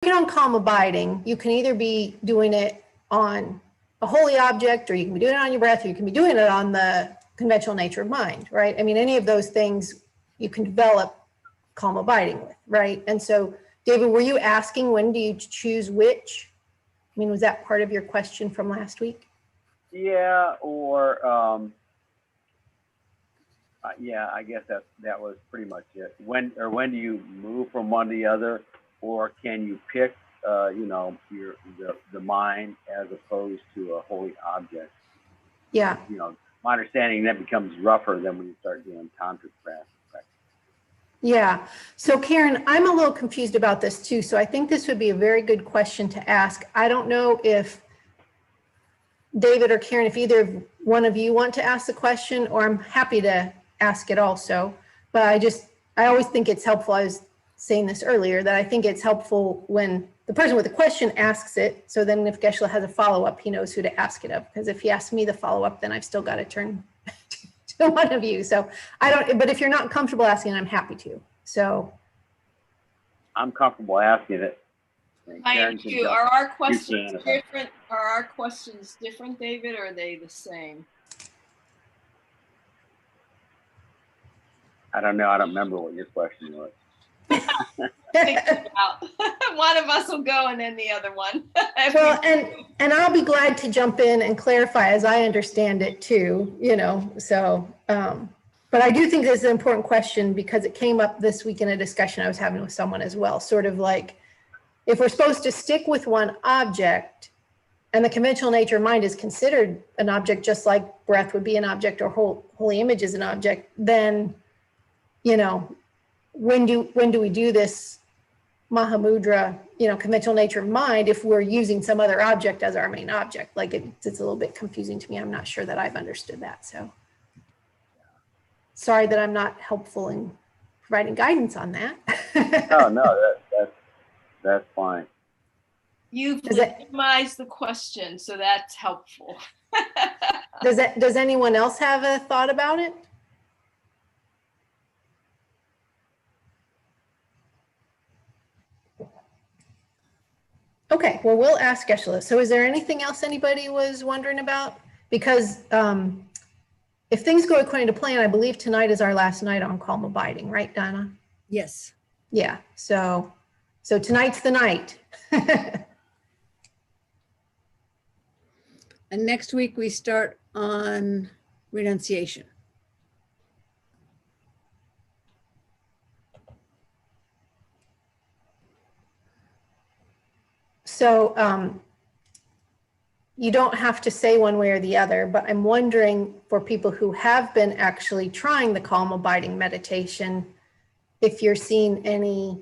on calm abiding, you can either be doing it on a holy object, or you can be doing it on your breath, or you can be doing it on the conventional nature of mind, right? I mean, any of those things you can develop calm abiding with, right? And so, David, were you asking when do you choose which? I mean, was that part of your question from last week? Yeah, or yeah, I guess that was pretty much it. When do you move from one to the other, or can you pick, you know, the mind as opposed to a holy object? Yeah. You know, my understanding that becomes rougher than when you start doing tantric practice. Yeah. So Karen, I'm a little confused about this too. So I think this would be a very good question to ask. I don't know if David or Karen, if either one of you want to ask the question, or I'm happy to ask it also. But I always think it's helpful. I was saying this earlier, that I think it's helpful when the person with the question asks it. So then if Geshe has a follow-up, he knows who to ask it of. Because if he asks me the follow-up, then I've still got to turn to one of you. So but if you're not comfortable asking, I'm happy to. So I'm comfortable asking it. I am too. Are our questions different? Are our questions different, David, or are they the same? I don't know. I don't remember what your question was. One of us will go and then the other one. Well, and I'll be glad to jump in and clarify as I understand it too, you know, so, but I do think this is an important question because it came up this week in a discussion I was having with someone as well, sort of like, if we're supposed to stick with one object and the conventional nature of mind is considered an object, just like breath would be an object or holy image is an object, then, you know, when do we do this Mahamudra, you know, conventional nature of mind if we're using some other object as our main object? Like it's a little bit confusing to me. I'm not sure that I've understood that. So sorry that I'm not helpful in providing guidance on that. Oh, no, that's fine. You've legitimized the question, so that's helpful. Does anyone else have a thought about it? Okay, well, we'll ask Geshe. So is there anything else anybody was wondering about? Because if things go according to plan, I believe tonight is our last night on calm abiding, right, Donna? Yes. Yeah, so tonight's the night. And next week we start on renunciation. So you don't have to say one way or the other, but I'm wondering for people who have been actually trying the calm abiding meditation, if you're seeing any,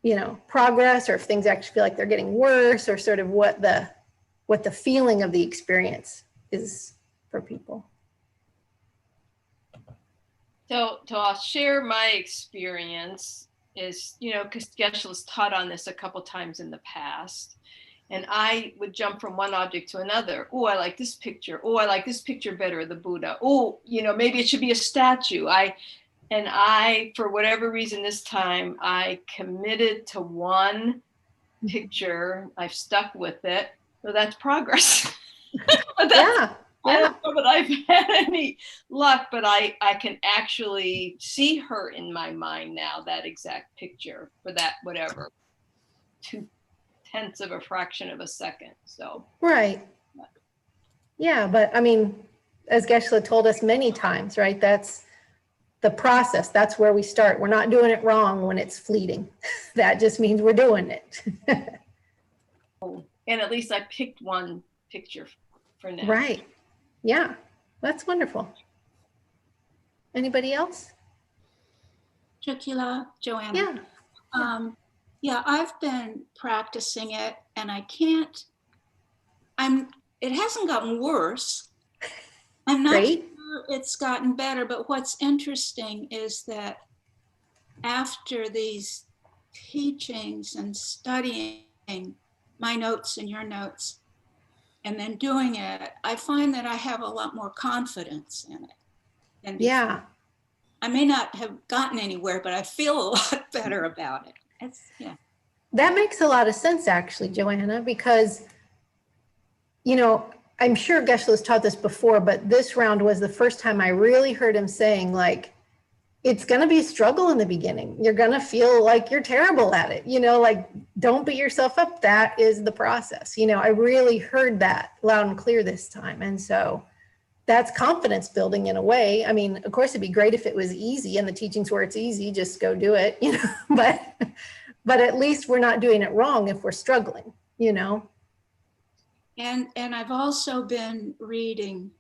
you know, progress, or if things actually feel like they're getting worse, or sort of what the feeling of the experience is for people. So I'll share my experience is, you know, because Geshe has taught on this a couple times in the past. And I would jump from one object to another. Oh, I like this picture. Oh, I like this picture better, the Buddha. Oh, you know, maybe it should be a statue. And for whatever reason this time, I committed to one picture. I've stuck with it. So that's progress. Yeah. I don't know that I've had any luck, but I can actually see her in my mind now, that exact picture for that, whatever, 0.2 of a fraction of a second. So. Right. Yeah, but I mean, as Geshe told us many times, right? That's the process. That's where we start. We're not doing it wrong when it's fleeting. That just means we're doing it. And at least I picked one picture for now. Right. Yeah, that's wonderful. Anybody else? Joanna. Yeah. Yeah, I've been practicing it and it hasn't gotten worse. I'm not Great. sure it's gotten better, but what's interesting is that after these teachings and studying my notes and your notes, and then doing it, I find that I have a lot more confidence in it. And yeah. I may not have gotten anywhere, but I feel a lot better about it. Yeah. that makes a lot of sense, actually, Joanna, because, you know, I'm sure Geshe has taught this before, but this round was the first time I really heard him saying, like, it's going to be a struggle in the beginning. You're going to feel like you're terrible at it. You know, like, don't beat yourself up. That is the process. You know, I really heard that loud and clear this time. And so that's confidence building in a way. I mean, of course, it'd be great if it was easy and the teachings where it's easy, just go do it, you know, but at least we're not doing it wrong if we're struggling, you know? And I've also been reading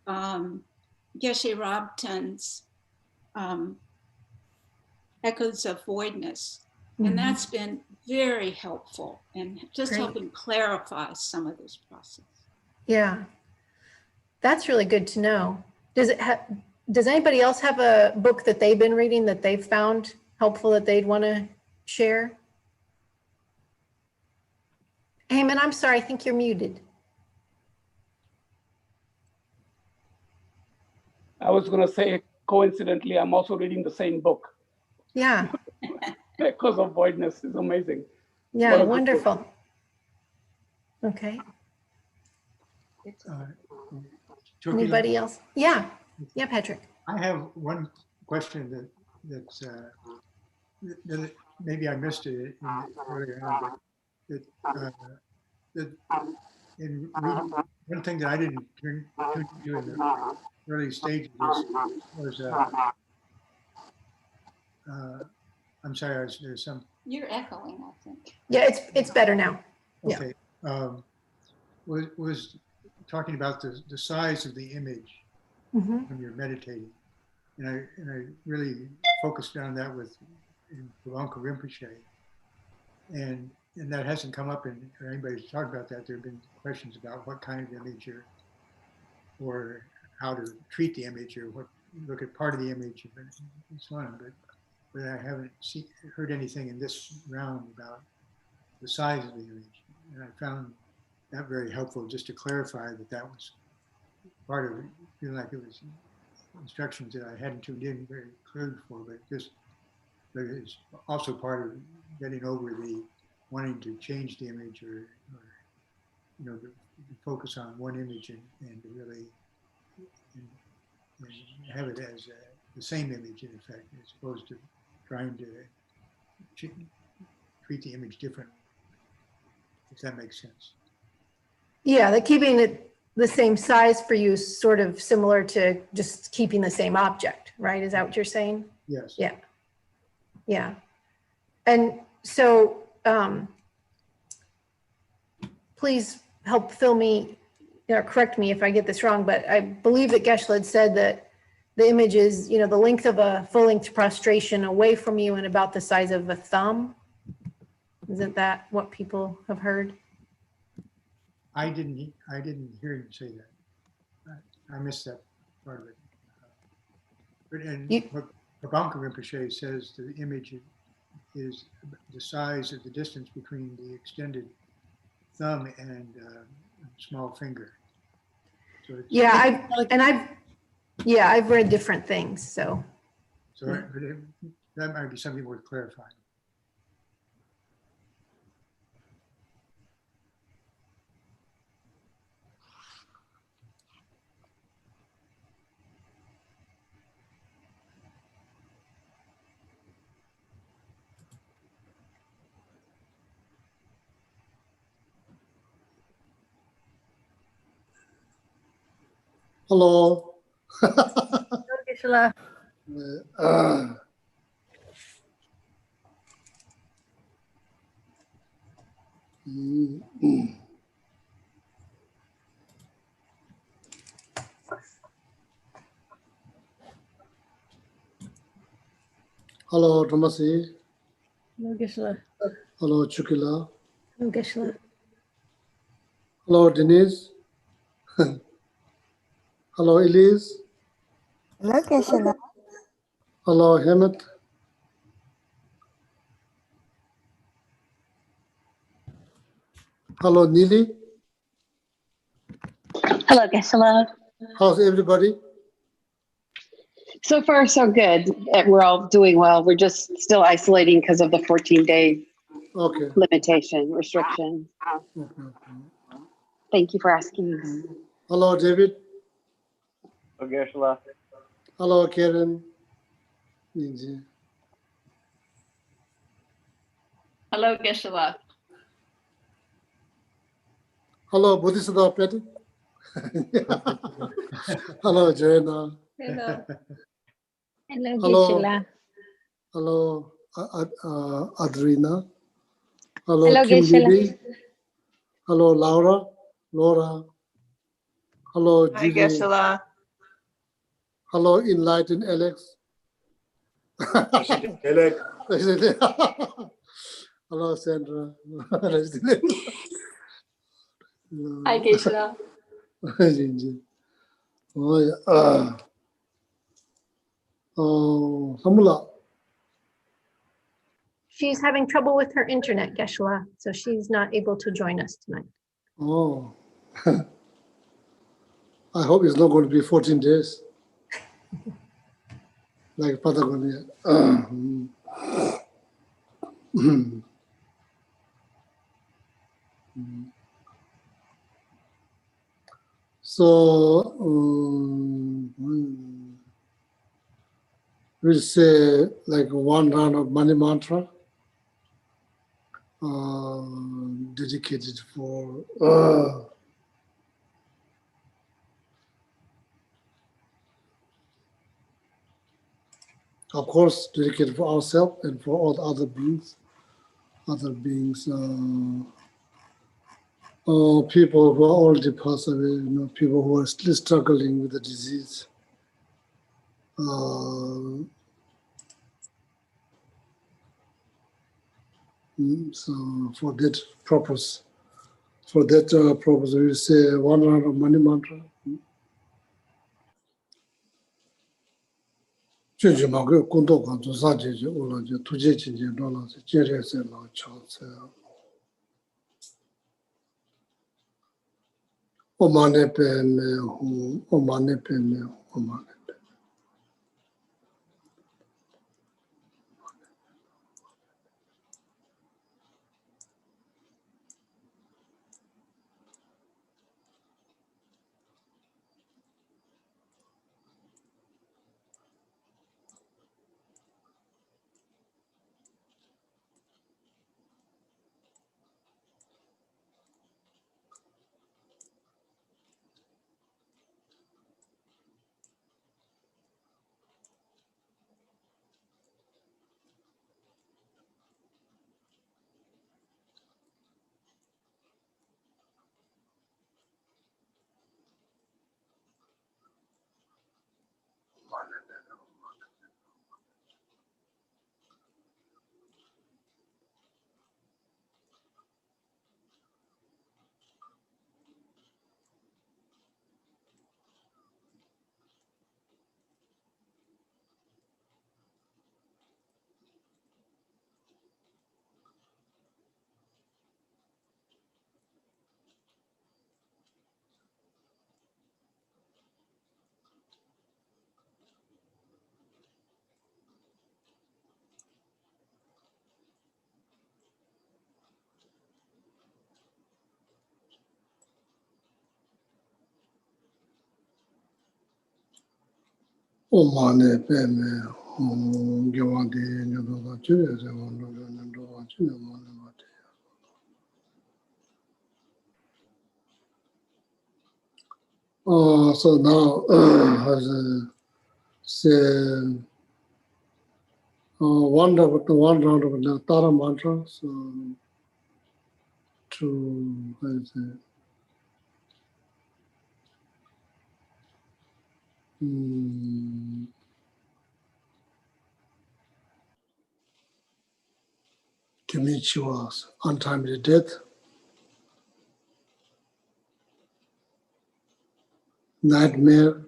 Geshe Robton's Echoes of Voidness. And that's been very helpful and just Great. helping clarify some of this process. Yeah, that's really good to know. Does anybody else have a book that they've been reading that they've found helpful that they'd want to share? Heyman, I'm sorry, I think you're muted. I was going to say, coincidentally, I'm also reading the same book. Yeah. Echoes of Voidness is amazing. Yeah, wonderful. Okay. Anybody else? Yeah. Yeah, Patrick. I have one question that maybe I missed it earlier on, but in reading, one thing that I didn't turn to in the early stages was I'm sorry, there's some. You're echoing, I think. Yeah, it's better now. Okay. Was talking about the size of the image when you're meditating, and I really focused on that with Pavanka Rinpoche, and that hasn't come up in or anybody's talked about that. There have been questions about what kind of image or how to treat the image or what look at part of the image and so on, but I haven't heard anything in this round about the size of the image, and I found that very helpful just to clarify that was part of it, feeling like it was instructions that I hadn't tuned in very clearly before, but it's also part of getting over the wanting to change the image or you know, to focus on one image and to really and have it as the same image in effect, as opposed to trying to treat the image differently, if that makes sense. Yeah, the keeping it the same size for you is sort of similar to just keeping the same object, right? Is that what you're saying? Yes. Yeah. Yeah. And so please help fill me or correct me if I get this wrong, but I believe that Geshe had said that the image is, you know, the length of a full-length prostration away from you and about the size of a thumb. Isn't that what people have heard? I didn't hear him say that. I missed that part of it. But what Pavanka Rinpoche says, the image is the size of the distance between the extended thumb and small finger. So yeah, I've read different things, so. That might be something worth clarifying. Hello. Hello, Tomasi. Hello, Geshe. Hello, Chukila. Hello, Geshe. Hello, Denise. Hello, Elise. Hello, Geshe. Hello, Hemet. Hello, Nili. Hello, Geshe. How's everybody? So far, so good. We're all doing well. We're just still isolating because of the 14-day Okay. limitation, restriction. Okay. Thank you for asking. Hello, David. So Geshe-la, Hello, Karen. Ninji. Hello, Geshe-la. Hello, Bodhisattva Petty. Hello, Joanna. Hello. Hello, Hello. Geshe-la. Hello, Adrina. Hello, Hello, Kim Geshe-la. Libby. Hello, Laura. Hello, Hi, Julie. Geshe-la. Hello, Enlightened Alex. Gelek. Hello, Sandra. Hi, Geshe-la. Samula. She's having trouble with her internet, Geshe-la, so she's not able to join us tonight. Oh. I hope it's not going to be 14 days. Like Patagonia. So we'll say like one round of money mantra dedicated for of course dedicated for ourselves and for all the other beings, people who are already passed away, people who are still struggling with the disease. So for that purpose, we will say one round of money mantra. Omane pe me hu, omane pe me hu, omane. Omane pe me hu, gewandi nyodo da chire se wando nyodo wa chire mane mate. So now, as I say, one round of the Tara mantra. So to, as I say, to meet was untimely death, nightmare,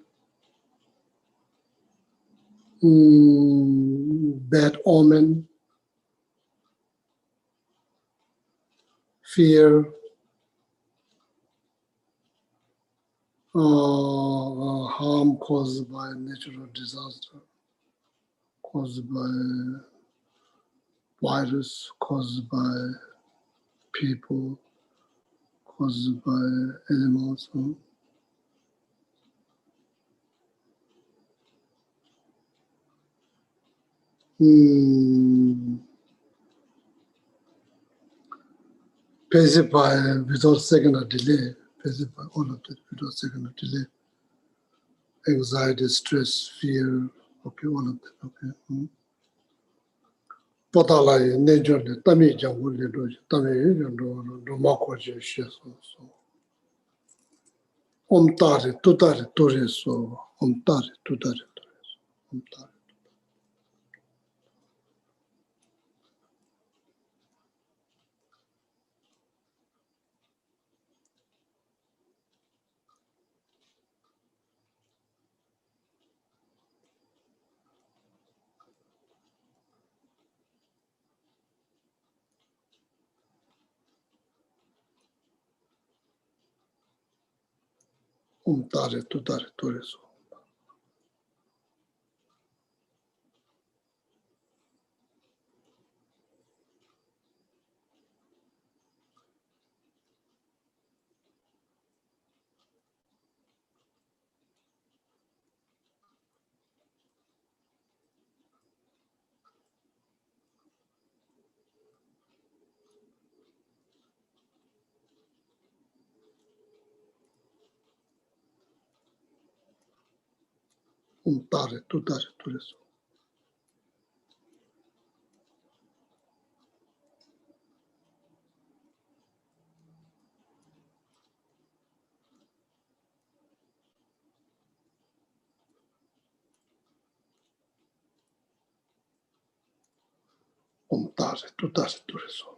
bad omen, fear, harm caused by natural disaster, caused by virus caused by people, caused by animals. Pacify without second delay, pacify all of it without second delay. Anxiety, stress, fear, okay, all of that, okay. Potala nature le tami jangu le do tami do mako je so. Omtare tutare tore so, omtare tutare tore so, omtare. Omtare tutare tore so. Omtare tutare tore so. Omtare tutare tore so.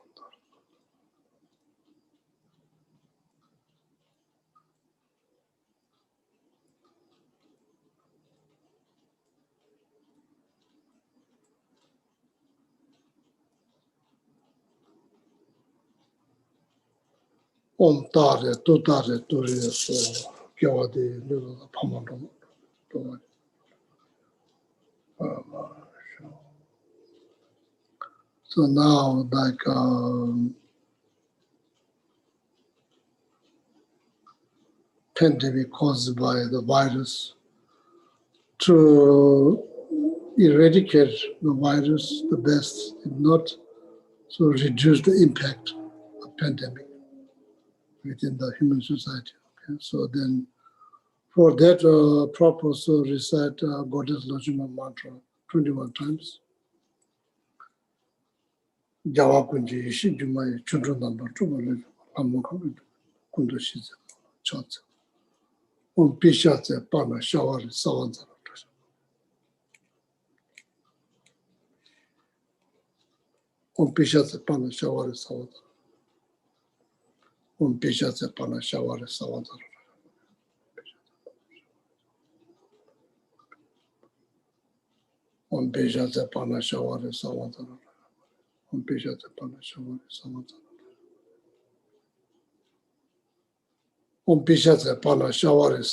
Omtare tutare tore so. Kyawadi nilo pamando. So now, like pandemic caused by the virus, to eradicate the virus the best, if not, so reduce the impact of pandemic within the human society. Okay? So then, for that purpose, so recite Goddess Lajima mantra 21 times. Jawa kunji ishi jumai chundru number 2 amuka kundu shize chotse. Pishatse pana shawari sawanza. Pishatse pana shawari sawanza. Pishatse pana shawari sawanza. Pishatse pana shawari sawanza. Pishatse pana shawari sawanza. Pishatse pana shawari sawanza. Pishatse pana shawari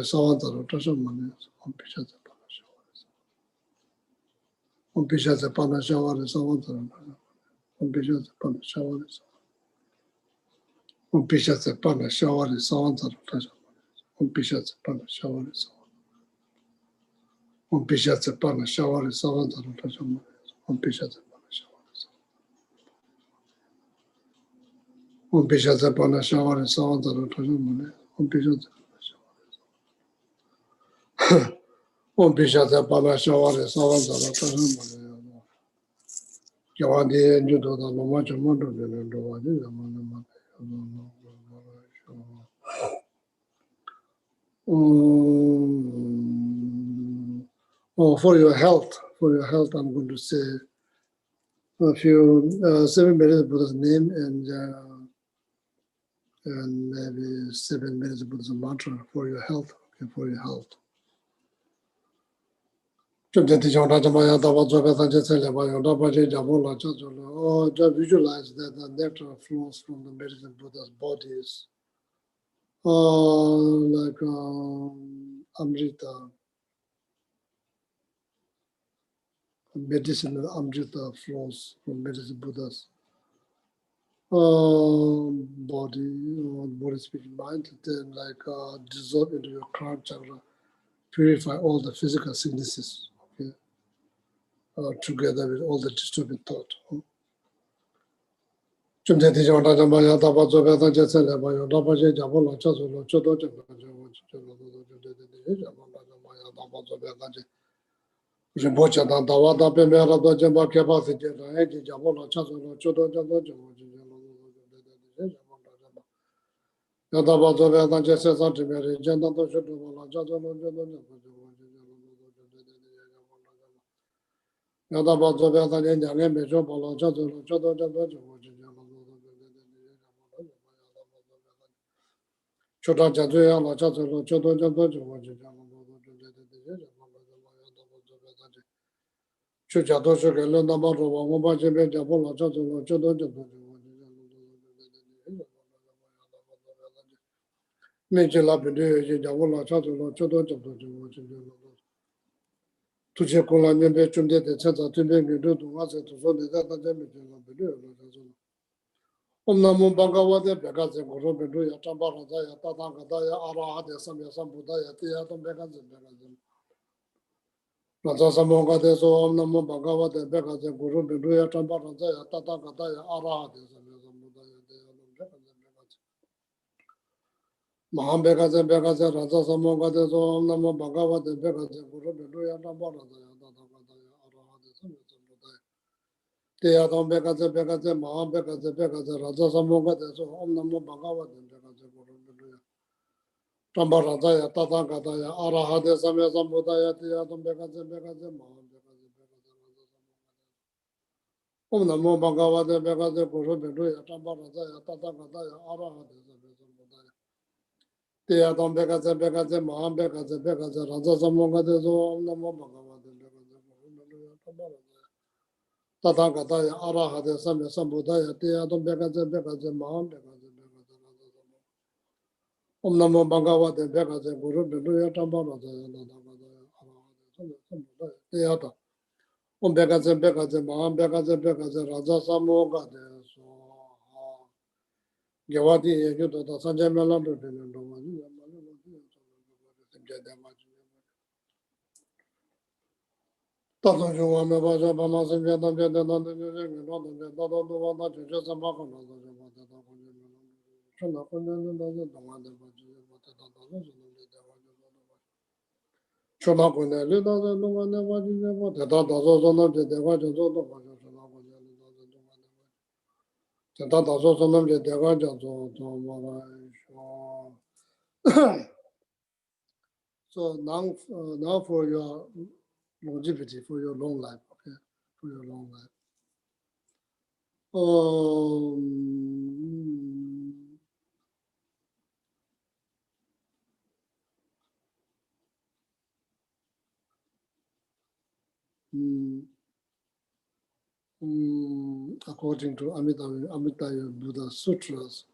sawanza. Pishatse pana shawari sawanza. Pishatse pana shawari sawanza. Pishatse pana shawari sawanza. Pishatse pana shawari sawanza. Pishatse pana shawari sawanza. Pishatse pana shawari sawanza. Pishatse pana shawari sawanza. Pishatse pana shawari sawanza. Yawandi judo da loma chamodo de ndowadi zamana for your health, I'm going to say a few 7 minutes Buddha's name and maybe 7 minutes Buddha's mantra for your health. Okay, for your health. Just visualize that the nectar flows from the medicine Buddha's bodies, like Amrita, medicinal Amrita flows from medicine Buddha's body speaking mind, then dissolve into your crown chakra, purify all the physical sicknesses, okay, together with all the disturbing thought. Om Namo Bhagavate Bhagavate Guru Bindu Yatamba Radaya Tata Gadaya Arahate Samya Sambudaya Tiyatam Bhagavate Bhagavate Raja Samogate So Om Namo Bhagavate Bhagavate Guru Bindu Yatamba Radaya Tata Gadaya Arahate Samya Sambudaya Tiyatam Bhagavate Maham Bhagavate Bhagavate Raja Samogate So Om Namo Bhagavate Bhagavate Guru Bindu Yatamba Radaya Tata Gadaya Arahate Samya Sambudaya Teyadam Bhagavate Bhagavate Maham Bhagavate Bhagavate Raja Samogate So Om Namo Bhagavate Bhagavate Guru Bindu Tamba Radaya Tata Gadaya Arahate Samya Sambudaya Teyadam Bhagavate Bhagavate Maham Bhagavate Bhagavate Raja Samogate Om Namo Bhagavate Bhagavate Guru Bindu Tamba Radaya Tata Gadaya Arahate Samya Sambudaya Teyadam Bhagavate Bhagavate Maham Bhagavate Bhagavate Raja Samogate So Om Namo Bhagavate Bhagavate Guru Bindu Tamba Radaya Tata Gadaya Arahate Samya Sambudaya Teyadam Bhagavate Bhagavate Maham Bhagavate Bhagavate Raja Samogate Om Namo Bhagavate Bhagavate Guru Bindu Tamba Radaya Tata Gadaya Arahate Samya Sambudaya Teyadam Om Bhagavate Bhagavate Maham Bhagavate Bhagavate Raja Samogate So Gyavati Yegyuta Sanjay Melando Dinandamani Tata Junga Mebaja Bama Sanjay Tamjay Dinanda Nujay Nanda Tata Duvana Chuja Samaka Nanda Jabata Chunda Kunjan Nanda Dhamma Deva Chunda Kunjan Lida Dhamma Deva Tata Daso Sonam Deva Jaso Dhamma Chunda Kunjan Lida Dhamma Deva Tata Daso Sonam Deva Jaso Dhamma So now for your longevity, for your long life, okay, for your long life. According to Amitabha Buddha Sutras,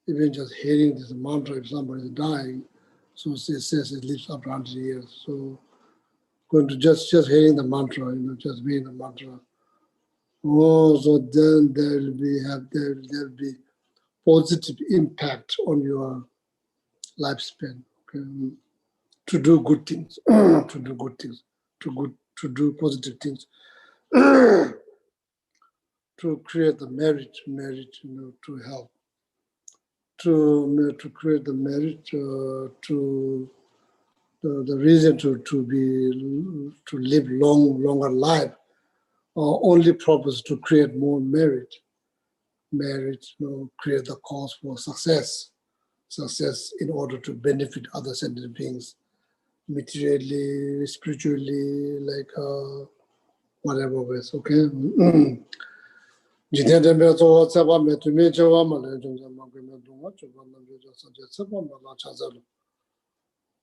even just hearing this mantra, if somebody is dying, so it says it lives up to 100 years. So going to just hearing the mantra, just being the mantra. Oh, so then there'll be positive impact on your lifespan. Okay? To do good things, to do good things, to do positive things, to create the merit, to help, to create the merit, to the reason to live longer life, only purpose to create more merit, create the cause for success in order to benefit other sentient beings, materially, spiritually, like whatever ways, okay?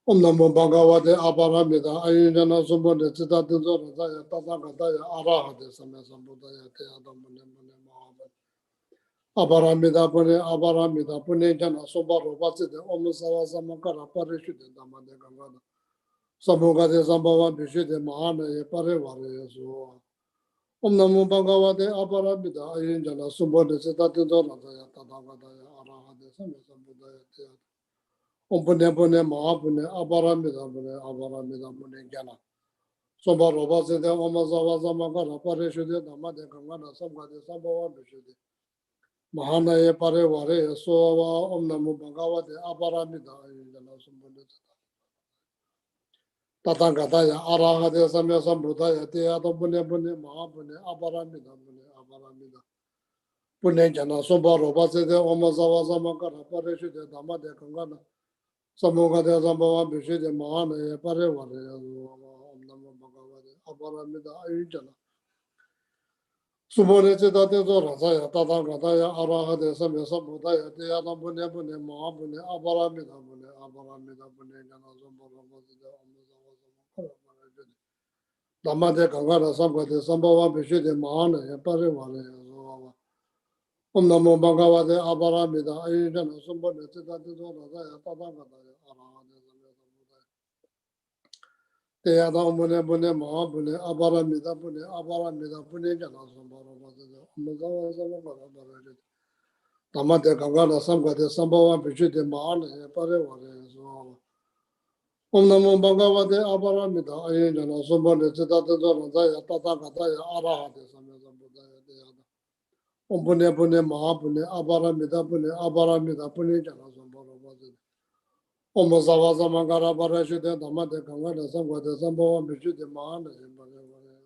Om Namo Bhagavate Aparamita Ayunjana Sumbodhe Chitta Tinso Radaya Tata Gadaya Arahate Samya Sambudaya Teyadam Mune Mune Mahamad Aparamita Pune Jana Sumba Robasite Om Sawa Samakara Parishute Damade Gangada Samogade Sambava Bishu de Mahana Parevare so. Om Namo Bhagavate Aparabhida Ayinjana Sumbodha Siddhati Dhanataya Tadhagataya Arahate Samyasambudaya Om Pune Pune Mahapune Aparamida Pune Aparamida Pune Jana. Soba Roba Siddha Om Sava Samakara Pareshuddha Dhamade Gangana Samgade Sambava Bishuddha Mahana Parevare Sova Om Namo Bhagavate Aparamida Ayinjana Sumbodha Tatangataya Arahate Samyasambudaya Teyata Pune Pune Mahapune Aparamida Pune Aparamida Pune Jana Soba Roba Siddha Om Sava Samakara Pareshuddha Dhamade Gangana Samogade Sambava Bishuddha Mahana Parevare Om Namo Bhagavate Aparamida Ayinjana Subodhete Tate Zorasaya Tatangataya Arahate Samyasambudaya Teyata Pune Pune Mahapune Aparamida Pune Aparamida Pune Jana Soba Roba Siddha Om Sava Samakara Pareshuddha Dhamade Gangana Samgade Sambava Bishuddha Mahana Parevare Om Namo Bhagavate Aparamida Ayinjana Subodhete Tate Zorasaya Tatangataya Arahate Samyasambudaya Teyata Pune Pune Mahapune Aparamida Pune Aparamida Pune Jana Soba Roba Siddha Om Sava Samakara Pareshuddha Dhamade Gangana Samgade Sambava Bishuddha Mahana Parevare Om Namo Bhagavate Aparamida Ayinjana Subodhete Tate Zorasaya Tatangataya Arahate Samyasambudaya Teyata Om Pune Pune Mahapune Aparamida Pune Aparamida Pune Jana Soba Roba Siddha Om Sava Samakara Pareshuddha Dhamade Gangana Samgade Sambava Bishuddha Mahana Parevare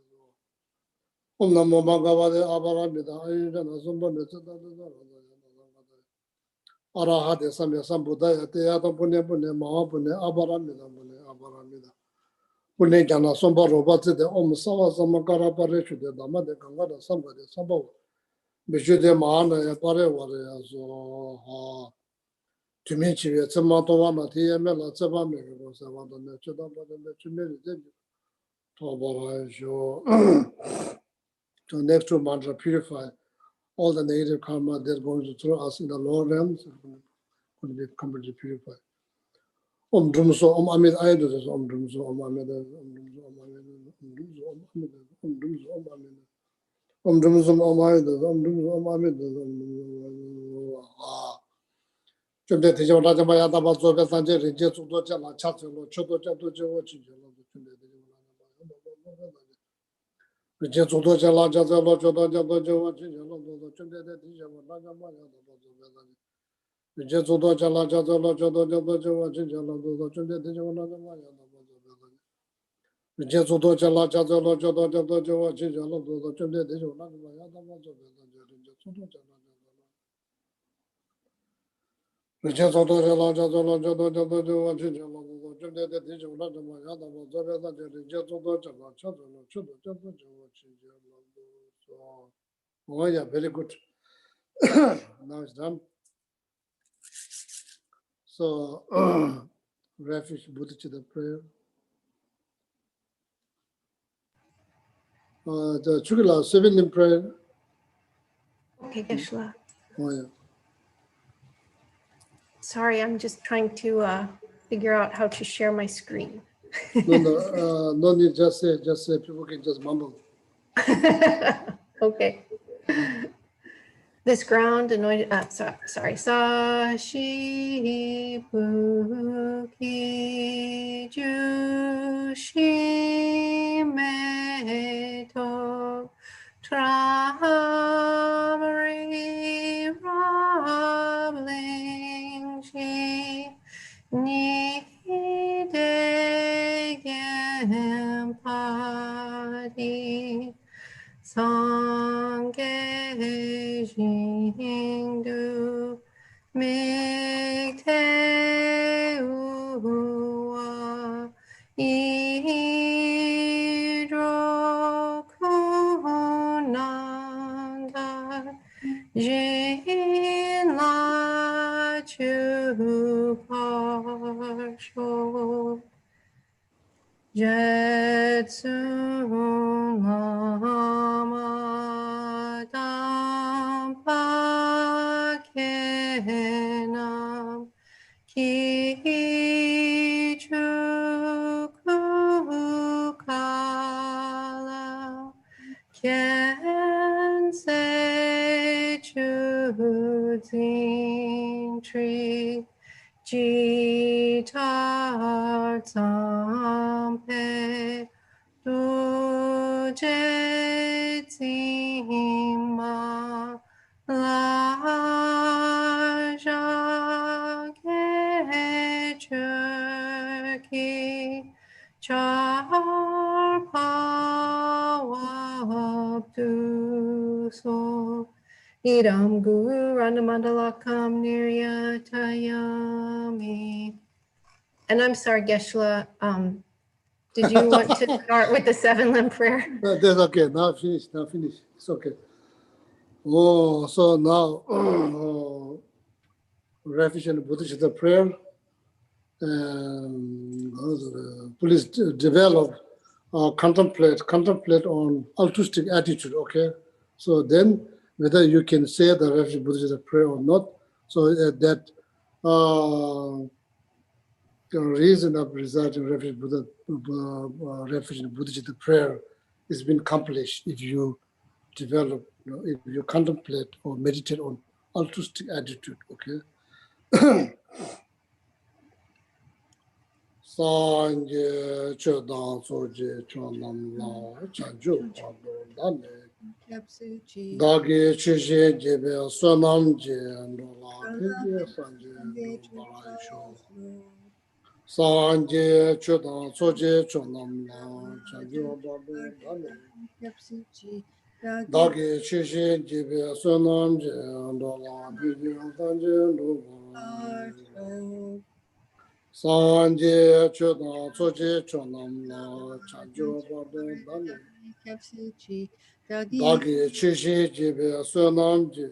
Om Namo Bhagavate Aparamida Ayinjana Subodhete Tate Zorasaya Arahate Samyasambudaya Teyata Pune Pune Mahapune Aparamida Pune Aparamida Pune Jana Soba Roba Siddha Om Sava Samakara Pareshuddha Dhamade Gangana Samgade Sambava Bishuddha Mahana Parevare so Tumichi Tsema Tovana Tiemela Tseba Mego Savada Nechuda Bada Chumeri Tobara Sho to next 2 months purify all the negative karma that's going to throw us in the lower realms, going to be completely purified. Om Drumso, Om Amid Idols, Om Drumso, Om Amid, Om Drumso, Om Amid, Om Drumso, Om Amid, Om Drumso, Om Amid, Om Drumso, Om Idols, Om Drumso, Om Amid, Chunde Tijo Rajamaya Tabazo Sanje, Rinje Sudo Jala, Chatsolo, Chodo Jato Joe Chijolo, Chunde Rinje Sudo Jala, Jazalo, Chodo Jato Joe Chijolo, Chunde Tijo Rajamaya Tabazo Rinje Sudo Jala, Jazalo, Chodo Jato Joe Chijolo, Chunde Tijo Rajamaya Tabazo Rinje Sudo Jala, Jazalo, Chodo Jato Joe Chijolo, Chunde Tijo Rajamaya Tabazo Rinje Sudo Jala. Rinje Sudo Jala, Jazalo, Chodo Jato Joe Chijolo, Chunde Tijo Rajamaya Tabazo Rinje Sudo Jala, Jazalo, Chodo Jato Joe Chijolo. Oh yeah, very good. Now it's done. So, refuge Buddha to the prayer. The Chukila 7 in prayer. Okay, Geshe. Oh yeah. Sorry, I'm just trying to figure out how to share my screen. No need, just say, people can just mumble. Okay. This ground anointed, sorry. Sashi Buki Jushi Meto Tramri Rabling Shi Nidegem Padi Sangye Jingdu Mikte Uwa Idro Kunanda Jin La Chu Parsho Jetsu Lama Dampa Kenam Ki Chuku Kensei Chuzin Tree Jitar Tsampe Duje Tsima La Jagechurki Char Pawabdu So Idam Guru Randamandalakam Niryatayami. And I'm sorry, Geshe, did you want to start with the 7-limb prayer? That's okay. Now finish. It's okay. Oh, so now refuge and Buddhist prayer. Please develop, contemplate on altruistic attitude. Okay. So then, whether you can say the refuge Buddhist prayer or not, so that the reason of residing refuge Buddhist prayer is been accomplished if you develop, if you contemplate or meditate on altruistic attitude. Okay. Sanje chodang soje chonam la chanju dane dagi chishe jebe sonam je andola pege sanje sho sanje chodang soje chonam la chanju dane dagi chishe jebe sonam je andola pege sanje Sanje chodang soje chonam la chanjo bado dane dagi chishi jibe sonam je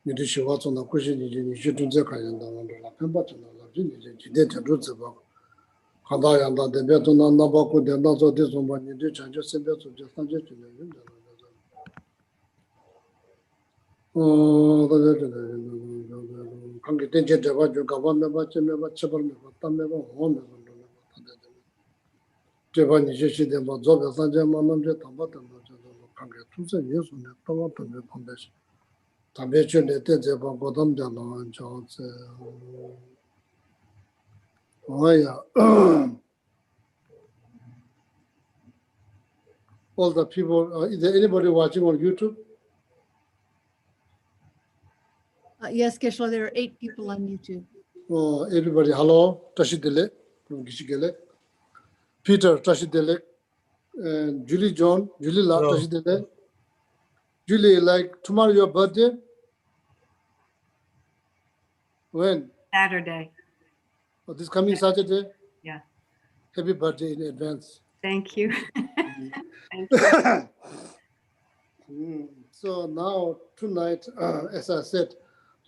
Midi shiwa tsona kushi niji nishi tunze kayan da wando la penpa tsona la jini jide tenru ziba Kanda yanda dembe tuna naba ku denda zo di zomba nidi chanjo sembe suje sanje chune yunga kanki tenche deba jo gaba meba che meba chebar meba tam meba ho meba deba nishi shi demba zobe sanje manam je tamba tamba kanki tunse yesu ne tamba tamba tamba shi tambe chune te deba godam jala chanse all the people, is there anybody watching on YouTube? Yes, Geshe, there are 8 people on YouTube. Oh, everybody, hello, Tashi Gelek from Geshe Gelek. Peter, Tashi Gelek. And Julie John, Julie La, Tashi Gelek. Julie, like tomorrow your birthday? When? Saturday. Oh, this coming Saturday? Yeah. Happy birthday in advance. Thank you. Thank you. So now, tonight, as I said,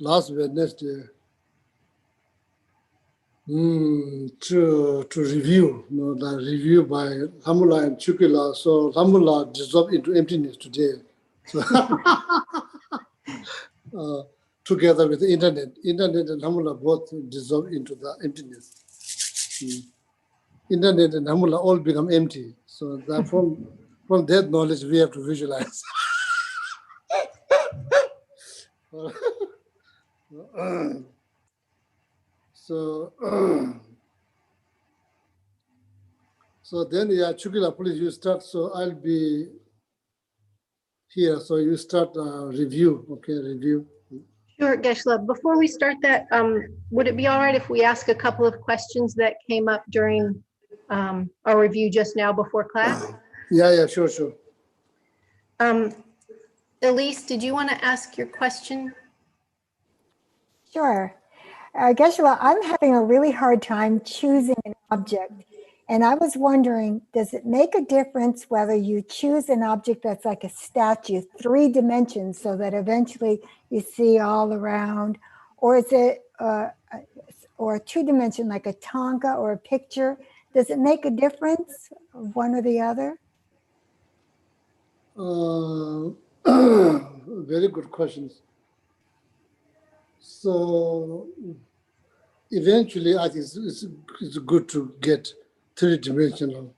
last Wednesday, to review, the review by Hamula and Chukila. So Hamula dissolved into emptiness today. So together with the internet and Hamula both dissolved into the emptiness. Internet and Hamula all become empty. So that from that knowledge we have to visualize. So then, yeah, Chukila, please you start. So I'll be here. So you start review. Okay, review. Sure, Geshe. Before we start that, would it be all right if we ask a couple of questions that came up during our review just now before class? Yeah, sure. Elise, did you want to ask your question? Sure. Geshe, I'm having a really hard time choosing an object. And I was wondering, does it make a difference whether you choose an object that's like a statue, 3 dimensions, so that eventually you see all around, or is it or a 2-dimension like a tanka or a picture? Does it make a difference, one or the other? very good questions. So eventually, I think it's good to get three-dimensional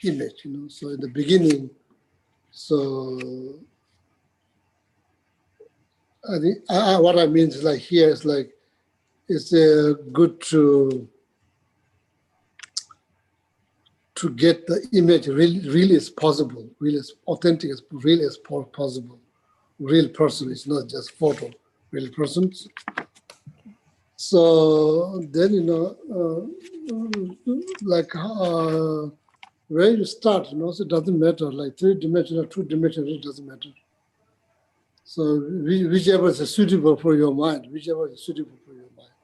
image, So in the beginning, so I think what I mean is like here is like it's good to get the image really as possible, really as authentic as really as possible. Real person, it's not just photo, real persons. So then, where you start, so it doesn't matter, like three-dimensional, two-dimensional, it doesn't matter. So whichever is suitable for your mind, whichever is suitable for your mind.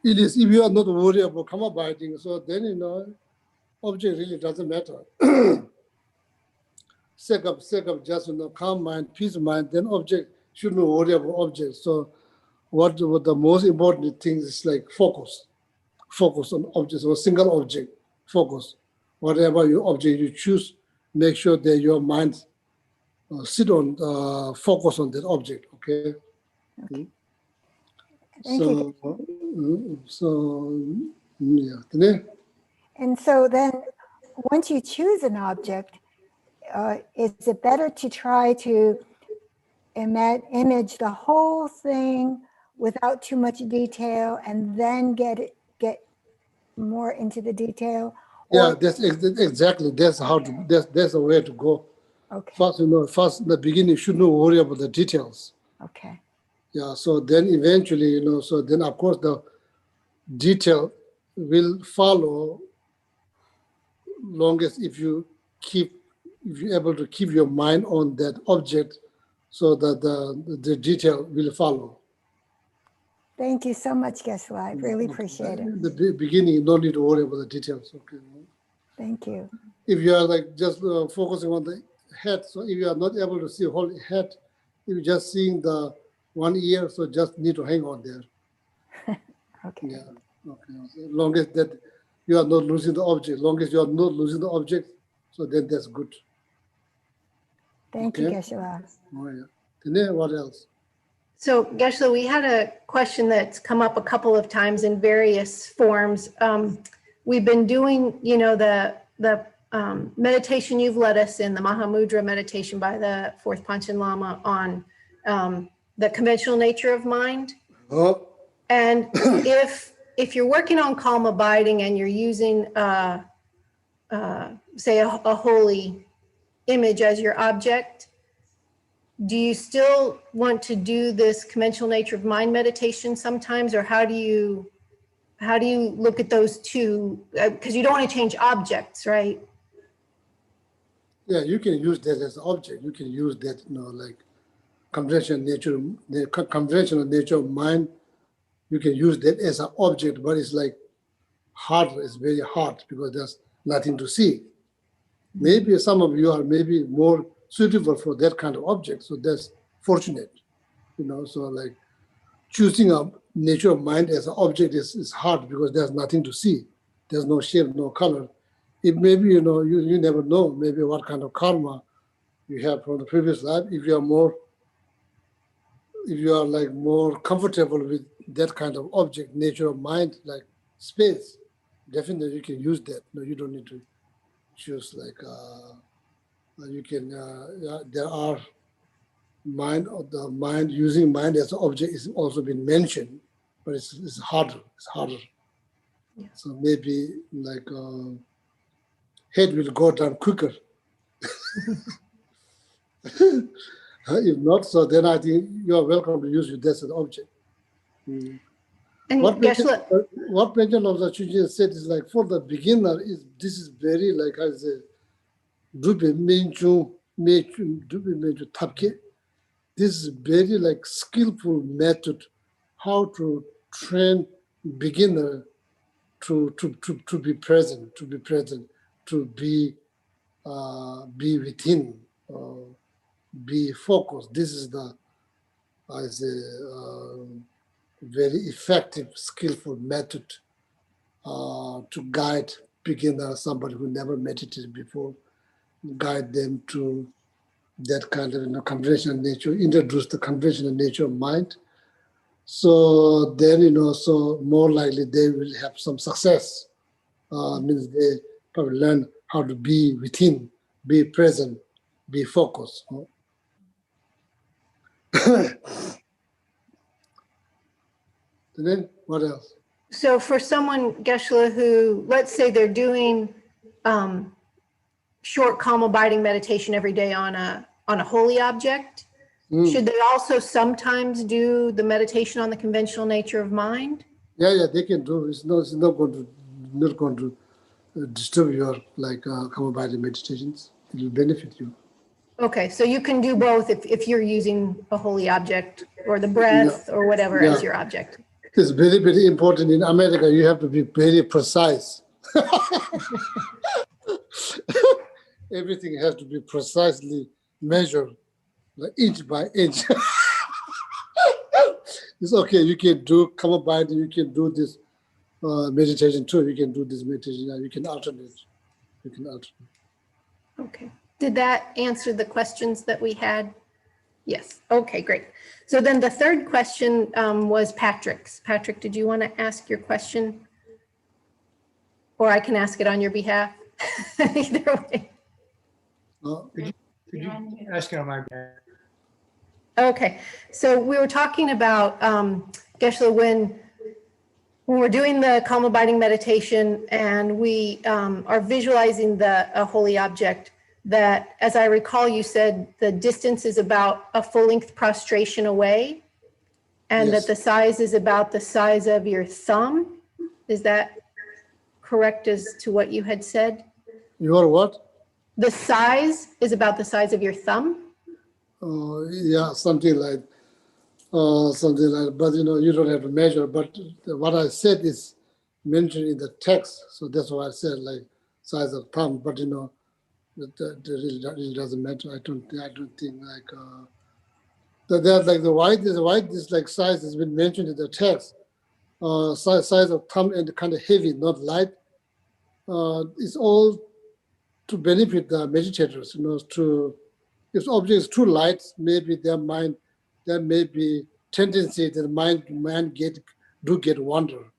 It is, if you are not worried about karma biting, so then, object really doesn't matter. Sake of just, calm mind, peace of mind, then object shouldn't worry about object. So what the most important thing is like focus on objects or single object, focus. Whatever your object you choose, make sure that your mind sit on, focus on that object, okay? Okay. Thank you. Yeah. And so then once you choose an object, is it better to try to image the whole thing without too much detail and then get more into the detail? Yeah, that's exactly, that's the way to go. Okay. First, in the beginning, you should not worry about the details. Okay. Yeah, so then eventually, so then of course the detail will follow longest if you're able to keep your mind on that object, so that the detail will follow. Thank you so much, Geshe. I really appreciate it. In the beginning, you don't need to worry about the details. Okay. Thank you. If you are like just focusing on the head, so if you are not able to see the whole head, if you're just seeing the one ear, so just need to hang on there. Okay. Yeah. Okay. As long as that you are not losing the object, as long as you are not losing the object, so then that's good. Thank you, Okay. Geshe. Oh, yeah. Then what else? So Geshe, we had a question that's come up a couple of times in various forms. We've been doing, the meditation you've led us in, the Mahamudra meditation by the fourth Panchen Lama on the conventional nature of mind. Oh. And if you're working on calm abiding and you're using, say, a holy image as your object, do you still want to do this conventional nature of mind meditation sometimes, or how do you look at those two? Because you don't want to change objects, right? Yeah, you can use that as an object. You can use that, like conventional nature of mind. You can use that as an object, but it's like hard. It's very hard because there's nothing to see. Maybe some of you are maybe more suitable for that kind of object. So that's fortunate, so like choosing a nature of mind as an object is hard because there's nothing to see. There's no shape, no color. It maybe, you never know maybe what kind of karma you have from the previous life. If you are like more comfortable with that kind of object, nature of mind, like space, definitely you can use that. No, you don't need to choose like, you can, there are using mind as an object is also been mentioned, but it's harder. Yeah. So maybe like head will go down quicker. If not, so then I think you are welcome to use it as an object. And what President of the Chujin said is like for the beginner, this is very like I say, this is very like skillful method how to train beginner to be present, to be within, be focused. This is the very effective, skillful method to guide beginner, somebody who never meditated before, guide them to that kind of conventional nature, introduce the conventional nature of mind. So then, so more likely they will have some success. Means they probably learn how to be within, be present, be focused. And then what else? So for someone, Geshe, who, let's say they're doing short, calm, abiding meditation every day on a holy object, should they also sometimes do the meditation on the conventional nature of mind? Yeah, they can do. It's not going to disturb your calm abiding meditations. It will benefit you. Okay, so you can do both if you're using a holy object or the breath or whatever as your object. It's very, very important. In America, you have to be very precise. Everything has to be precisely measured, like inch by inch. It's okay. You can do calm abiding. You can do this meditation too. You can do this meditation. You can alternate. Okay. Did that answer the questions that we had? Yes. Okay, great. So then the third question was Patrick's. Patrick, did you want to ask your question? Or I can ask it on your behalf. Either way. Could you ask it on my behalf? Okay. So we were talking about, Geshe, when we're doing the calm abiding meditation and we are visualizing a holy object, that, as I recall, you said the distance is about a full-length prostration away, and Yes. that the size is about the size of your thumb. Is that correct as to what you had said? Your what? The size is about the size of your thumb? Yeah, something like. But you don't have to measure. But what I said is mentioned in the text, so that's why I said like size of thumb. But that really doesn't matter. I don't think like that like the white is like size has been mentioned in the text. Size of thumb and kind of heavy, not light. It's all to benefit the meditators. If object is too light, maybe there may be tendency that mind get wonder.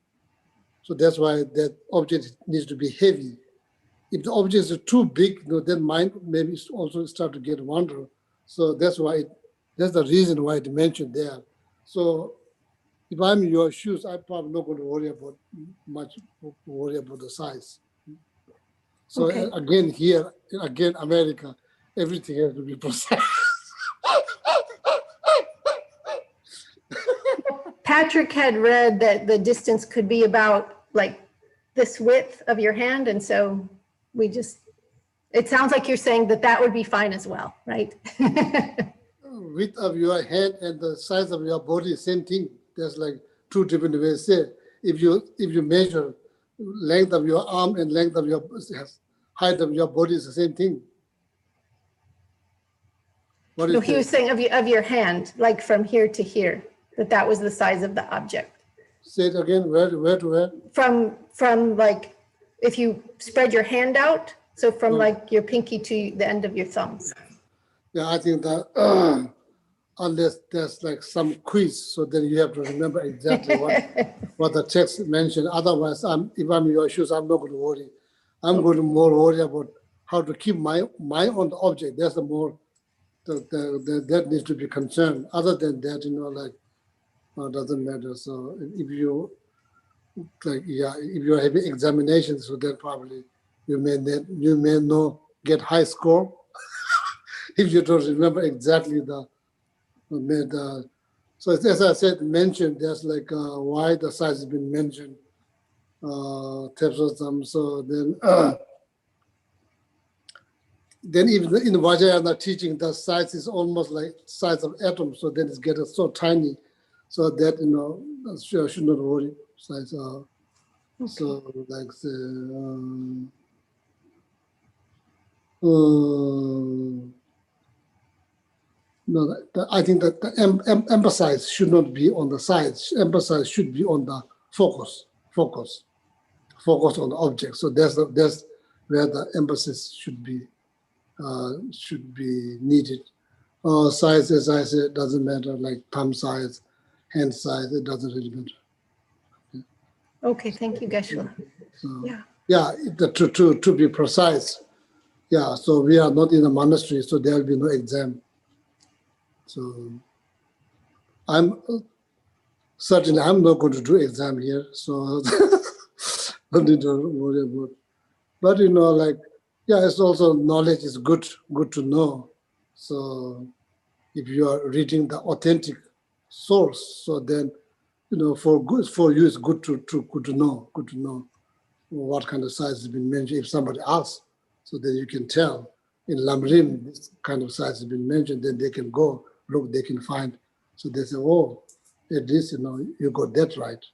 So that's why that object needs to be heavy. If the object is too big, then mind maybe also start to get wonder. So that's the reason why it's mentioned there. So if I'm in your shoes, I'm probably not going to worry about the size. So Okay. again, America, everything has to be precise. Patrick had read that the distance could be about like this width of your hand. And so it sounds like you're saying that would be fine as well, right? Width of your hand and the size of your body, same thing. There's like two different ways to say it. If you measure length of your arm and length of your height of your body is the same thing. No, he was saying of your hand, like from here to here, that was the size of the object. Say it again, where to where? From like, if you spread your hand out, so from like your pinky to the end of your thumbs. Yeah, I think that unless there's like some quiz, so then you have to remember exactly what the text mentioned. Otherwise, if I'm in your shoes, I'm not going to worry. I'm going to more worry about how to keep my on the object. That's the more that needs to be concerned. Other than that, doesn't matter. So if you are having examinations, so then probably you may not get high score if you don't remember exactly the. So as I said, mentioned, there's like why the size has been mentioned. Types of them. So then even in Vajrayana teaching, the size is almost like size of atom. So then it's getting so tiny, so that should not worry. Size. So like no, I think that the emphasis should not be on the size. Emphasis should be on the focus on the object. So that's where the emphasis should be. should be needed. Size, as I said, doesn't matter, like thumb size, hand size, it doesn't really matter. Okay, thank you, Geshe. So, Yeah. To be precise, so we are not in a monastery, so there will be no exam. So I'm certainly not going to do exam here, so don't need to worry about. But it's also knowledge is good to know. So if you are reading the authentic source, so then for you it's good to know what kind of size has been mentioned. If somebody asks, so then you can tell in Lamrim this kind of size has been mentioned, then they can go look, they can find. So they say, oh, at least you got that right.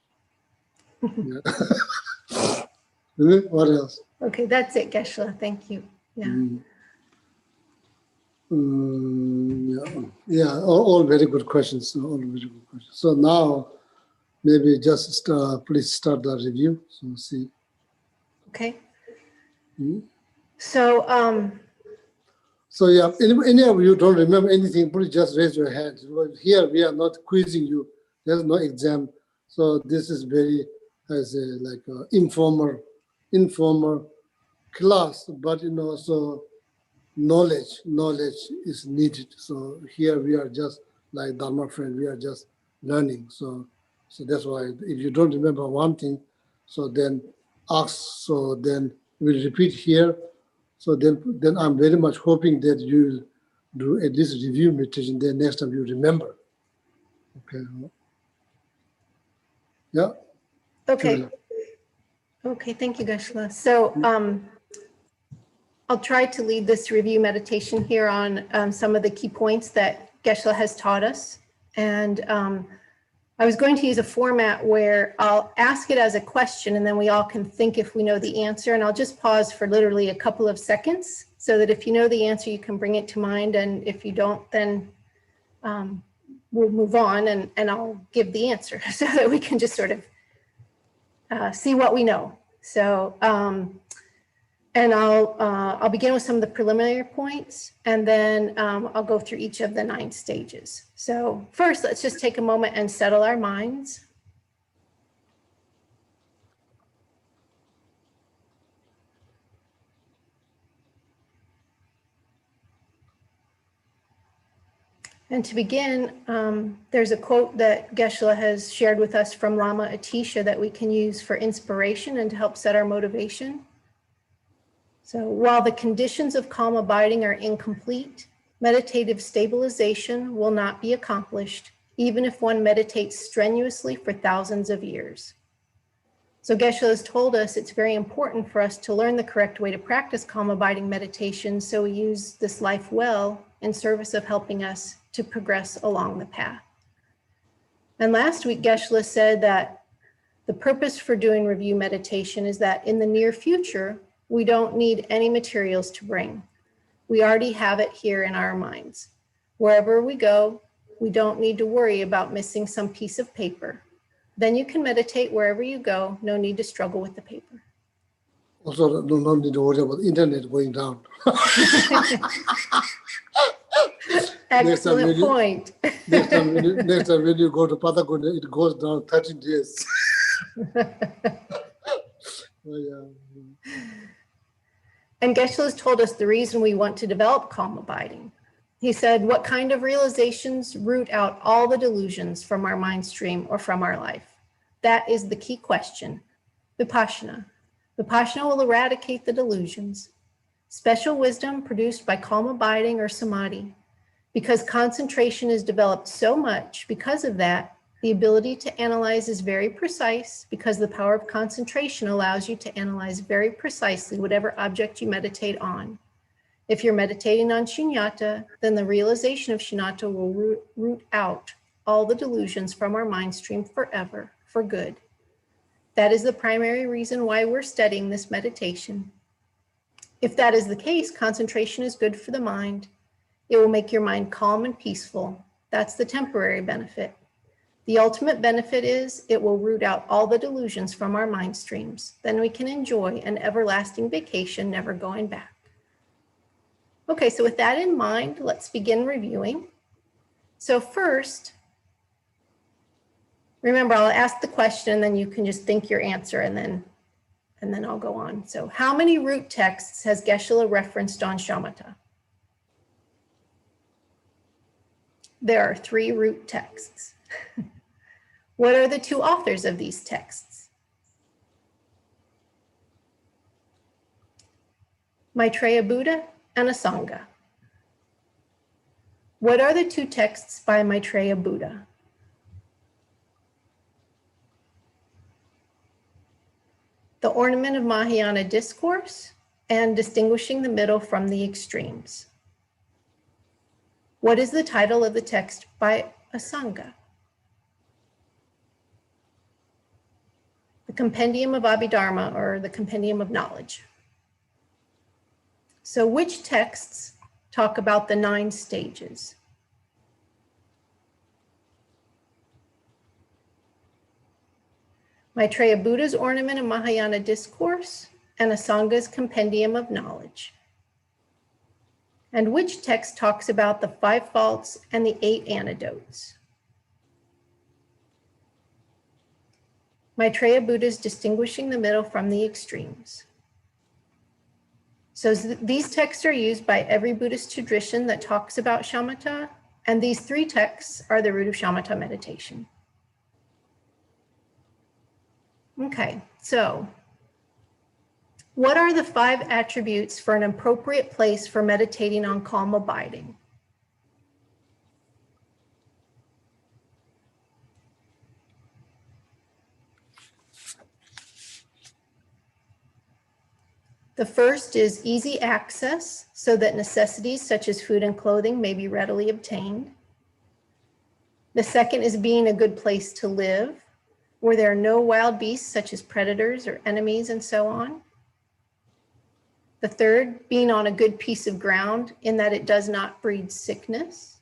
What else? Okay, that's it, Geshe. Thank you. Yeah. All very good questions. All very good questions. So now, maybe just please start the review. So see. Okay. Hmm? So, any of you don't remember anything, please just raise your hand. Here we are not quizzing you. There's no exam. So this is very, informal class, but so knowledge is needed. So here we are just like Dharma friend, we are just learning. So that's why if you don't remember one thing, so then ask, so then we'll repeat here. So then I'm very much hoping that you'll do at least review meditation, then next time you remember. Okay. Yeah. okay. Okay, thank you, Geshe. So I'll try to lead this review meditation here on some of the key points that Geshe has taught us. And I was going to use a format where I'll ask it as a question and then we all can think if we know the answer. And I'll just pause for literally a couple of seconds so that if you know the answer, you can bring it to mind. And if you don't, then we'll move on and I'll give the answer so that we can just sort of see what we know. So, and I'll begin with some of the preliminary points, and then I'll go through each of the 9 stages. So first, let's just take a moment and settle our minds. And to begin, there's a quote that Geshe has shared with us from Lama Atisha that we can use for inspiration and to help set our motivation. So while the conditions of calm abiding are incomplete, meditative stabilization will not be accomplished, even if one meditates strenuously for thousands of years. So Geshe has told us it's very important for us to learn the correct way to practice calm abiding meditation, so we use this life well in service of helping us to progress along the path. And last week, Geshe said that the purpose for doing review meditation is that in the near future, we don't need any materials to bring. We already have it here in our minds. Wherever we go, we don't need to worry about missing some piece of paper. Then you can meditate wherever you go. No need to struggle with the paper. Also, no need to worry about internet going down. Excellent point. Next time when you go to Patagonia, it goes down 13 days. And Geshe has told us the reason we want to develop calm abiding. He said, what kind of realizations root out all the delusions from our mind stream or from our life? That is the key question. Vipassana. Vipassana will eradicate the delusions. Special wisdom produced by calm abiding or samadhi. Because concentration is developed so much, because of that, the ability to analyze is very precise, because the power of concentration allows you to analyze very precisely whatever object you meditate on. If you're meditating on shunyata, then the realization of shunyata will root out all the delusions from our mind stream forever, for good. That is the primary reason why we're studying this meditation. If that is the case, concentration is good for the mind. It will make your mind calm and peaceful. That's the temporary benefit. The ultimate benefit is it will root out all the delusions from our mind streams. Then we can enjoy an everlasting vacation, never going back. Okay, so with that in mind, let's begin reviewing. So first, remember, I'll ask the question, then you can just think your answer, and then I'll go on. So how many root texts has Geshe referenced on shamatha? There are 3 root texts. What are the 2 authors of these texts? Maitreya Buddha and Asanga. What are the 2 texts by Maitreya Buddha? The Ornament of Mahayana Discourse and Distinguishing the Middle from the Extremes. What is the title of the text by Asanga? The Compendium of Abhidharma, or the Compendium of Knowledge. So which texts talk about the 9 stages? Maitreya Buddha's Ornament of Mahayana Discourse and Asanga's Compendium of Knowledge. And which text talks about the 5 faults and the 8 antidotes? Maitreya Buddha's Distinguishing the Middle from the Extremes. So these texts are used by every Buddhist tradition that talks about shamatha, and these 3 texts are the root of shamatha meditation. Okay, so what are the 5 attributes for an appropriate place for meditating on calm abiding? The first is easy access, so that necessities such as food and clothing may be readily obtained. The second is being a good place to live, where there are no wild beasts such as predators or enemies and so on. The third, being on a good piece of ground in that it does not breed sickness.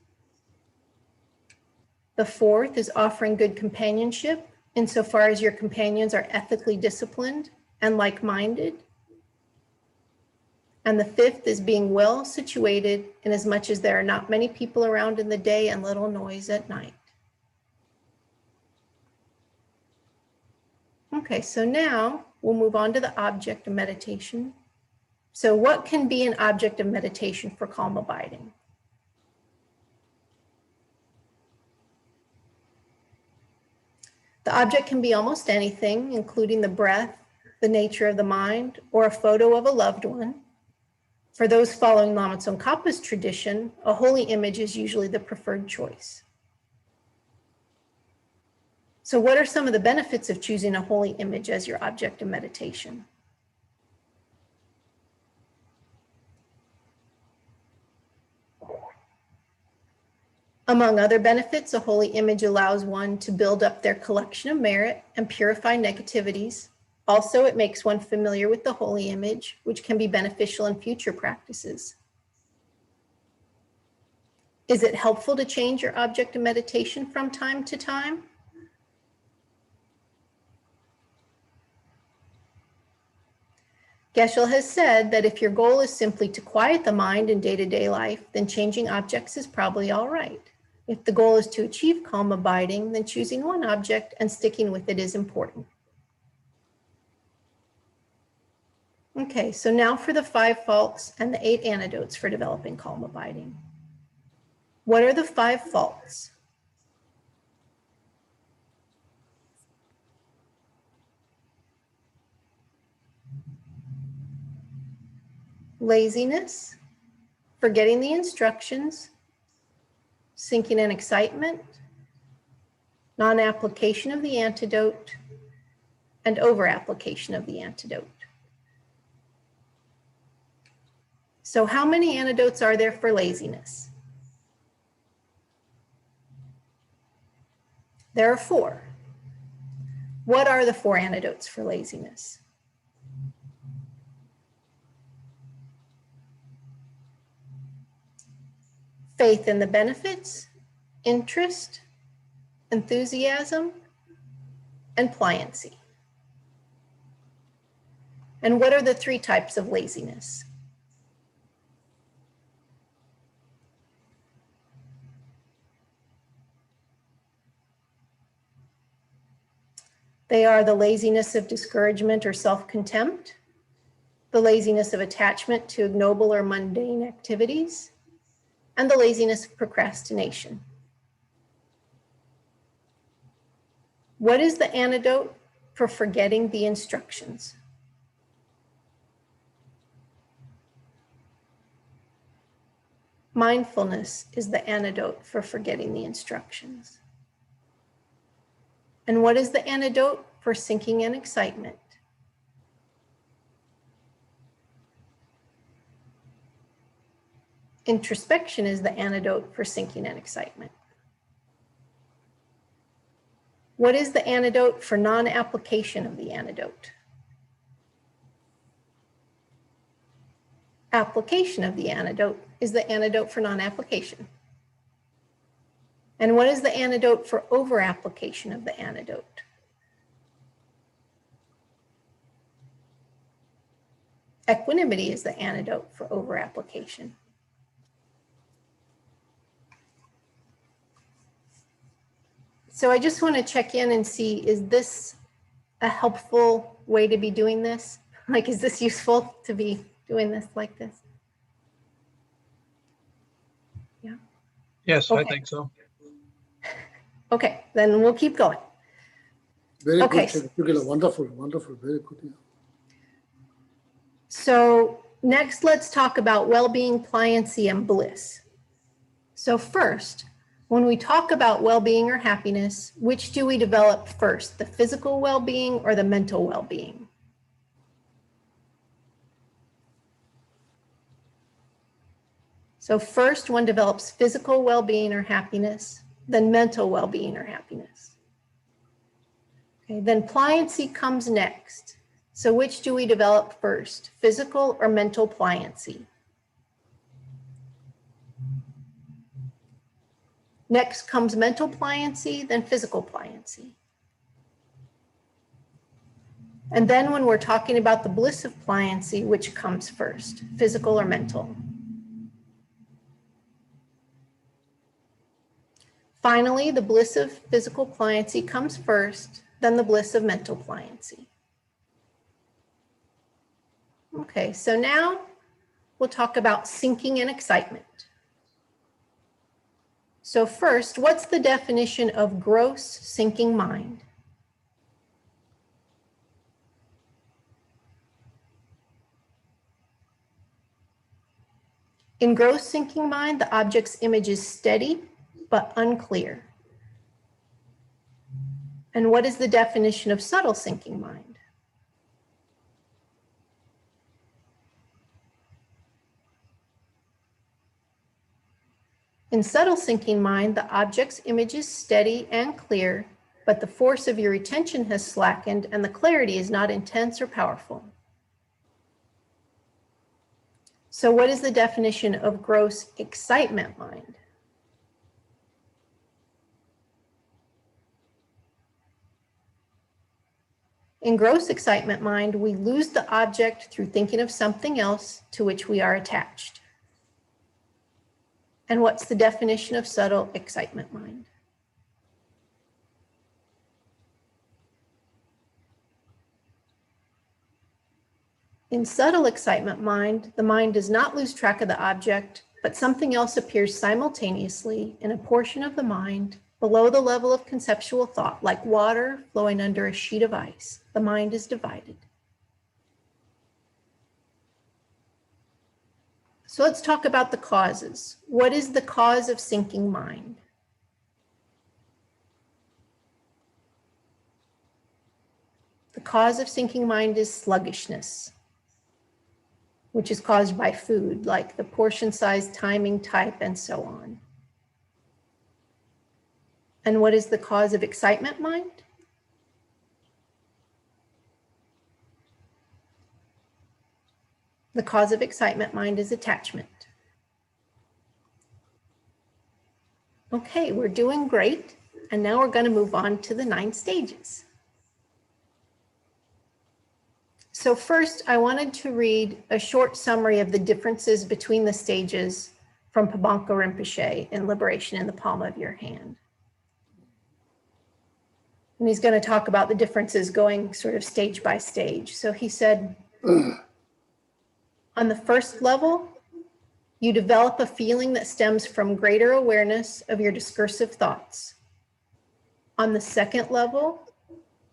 The fourth is offering good companionship insofar as your companions are ethically disciplined and like-minded. And the fifth is being well situated in as much as there are not many people around in the day and little noise at night. Okay, so now we'll move on to the object of meditation. So what can be an object of meditation for calm abiding? The object can be almost anything, including the breath, the nature of the mind, or a photo of a loved one. For those following Lama Tsongkhapa's tradition, a holy image is usually the preferred choice. So what are some of the benefits of choosing a holy image as your object of meditation? Among other benefits, a holy image allows one to build up their collection of merit and purify negativities. Also, it makes one familiar with the holy image, which can be beneficial in future practices. Is it helpful to change your object of meditation from time to time? Geshe has said that if your goal is simply to quiet the mind in day-to-day life, then changing objects is probably all right. If the goal is to achieve calm abiding, then choosing one object and sticking with it is important. Okay, so now for the 5 faults and the 8 antidotes for developing calm abiding. What are the 5 faults? Laziness, forgetting the instructions, sinking in excitement, non-application of the antidote, and over-application of the antidote. So how many antidotes are there for laziness? There are 4. What are the 4 antidotes for laziness? Faith in the benefits, interest, enthusiasm, and pliancy. And what are the 3 types of laziness? They are the laziness of discouragement or self-contempt, the laziness of attachment to ignoble or mundane activities, and the laziness of procrastination. What is the antidote for forgetting the instructions? Mindfulness is the antidote for forgetting the instructions. And what is the antidote for sinking in excitement? Introspection is the antidote for sinking in excitement. What is the antidote for non-application of the antidote? Application of the antidote is the antidote for non-application. And what is the antidote for over-application of the antidote? Equanimity is the antidote for over-application. So I just want to check in and see, is this a helpful way to be doing this? Like, is this useful to be doing this like this? Yeah. Yes, Okay. I think so. Okay, then we'll keep going. Very Okay. good, Shugila. Wonderful, wonderful, very good. Yeah. So next, let's talk about well-being, pliancy, and bliss. So first, when we talk about well-being or happiness, which do we develop first, the physical well-being or the mental well-being? So first, one develops physical well-being or happiness, then mental well-being or happiness. Okay, then pliancy comes next. So which do we develop first, physical or mental pliancy? Next comes mental pliancy, then physical pliancy. And then when we're talking about the bliss of pliancy, which comes first, physical or mental? Finally, the bliss of physical pliancy comes first, then the bliss of mental pliancy. Okay, so now we'll talk about sinking in excitement. So first, what's the definition of gross sinking mind? In gross sinking mind, the object's image is steady but unclear. And what is the definition of subtle sinking mind? In subtle sinking mind, the object's image is steady and clear, but the force of your retention has slackened and the clarity is not intense or powerful. So what is the definition of gross excitement mind? In gross excitement mind, we lose the object through thinking of something else to which we are attached. And what's the definition of subtle excitement mind? In subtle excitement mind, the mind does not lose track of the object, but something else appears simultaneously in a portion of the mind below the level of conceptual thought, like water flowing under a sheet of ice. The mind is divided. So let's talk about the causes. What is the cause of sinking mind? The cause of sinking mind is sluggishness, which is caused by food, like the portion size, timing, type, and so on. And what is the cause of excitement mind? The cause of excitement mind is attachment. Okay, we're doing great. And now we're going to move on to the 9 stages. So first, I wanted to read a short summary of the differences between the stages from Pabanka Rinpoche in Liberation in the Palm of Your Hand. And he's going to talk about the differences going sort of stage by stage. So he said, on the first level, you develop a feeling that stems from greater awareness of your discursive thoughts. On the second level,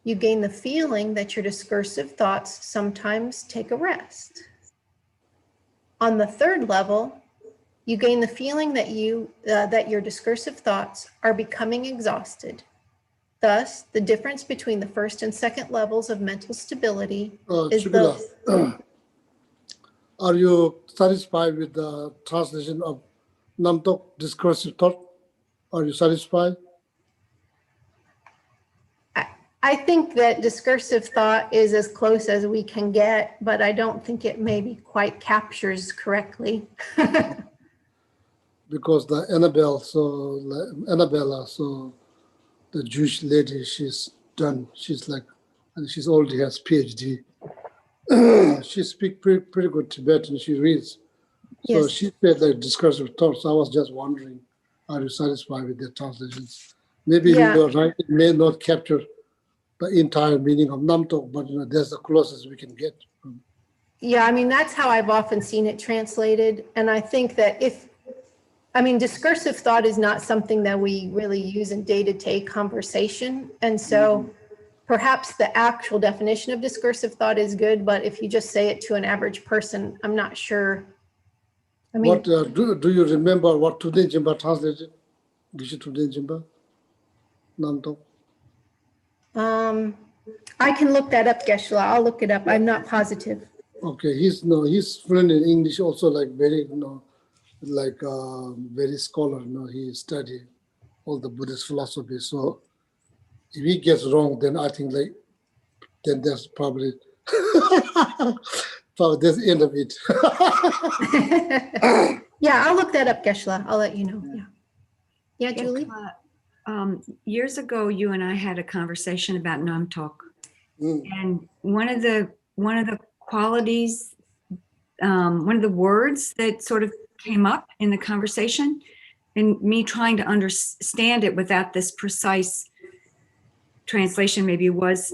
you gain the feeling that your discursive thoughts sometimes take a rest. On the third level, you gain the feeling that that your discursive thoughts are becoming exhausted. Thus, the difference between the first and second levels of mental stability is Chibila, the... are you satisfied with the translation of Namtok discursive thought? Are you satisfied? I think that discursive thought is as close as we can get, but I don't think it maybe quite captures correctly. Because the Annabella, so the Jewish lady, she's done. She's like, and she's already has PhD. She speaks pretty good Tibetan. She reads. So Yes. she said like discursive thoughts. I was just wondering, are you satisfied with the translations? Maybe Yeah. you're right. It may not capture the entire meaning of Namtok, but that's the closest we can get. Yeah, I mean, that's how I've often seen it translated. And I think that discursive thought is not something that we really use in day-to-day conversation. And so perhaps the actual definition of discursive thought is good, but if you just say it to an average person, I'm not sure. I mean, What do you remember what Today Jimba translated? Geshe Today Jimba? Namtok? I can look that up, Geshe. I'll look it up. I'm not positive. Okay, he's fluent in English also, like very, very scholar. He studied all the Buddhist philosophy. So if he gets wrong, then I think then that's probably that's the end of it. Yeah, I'll look that up, Geshe. I'll let you know. Yeah. Yeah, Julie? Years ago, you and I had a conversation about Namtok. Mm. And one of the qualities, one of the words that sort of came up in the conversation, and me trying to understand it without this precise translation maybe, was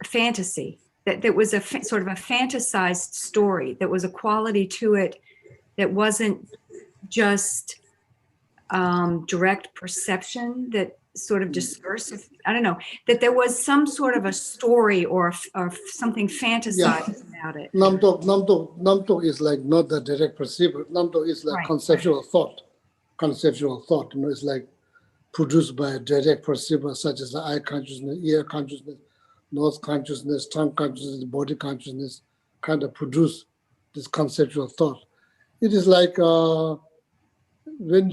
fantasy. That was a sort of a fantasized story. That was a quality to it that wasn't just direct perception, that sort of discursive, I don't know, that there was some sort of a story or something fantasized about it. Namtok is like not the direct perceiver. Namtok is like Right. conceptual thought. It's like produced by a direct perceiver, such as the eye consciousness, ear consciousness, nose consciousness, tongue consciousness, body consciousness, kind of produce this conceptual thought. It is like when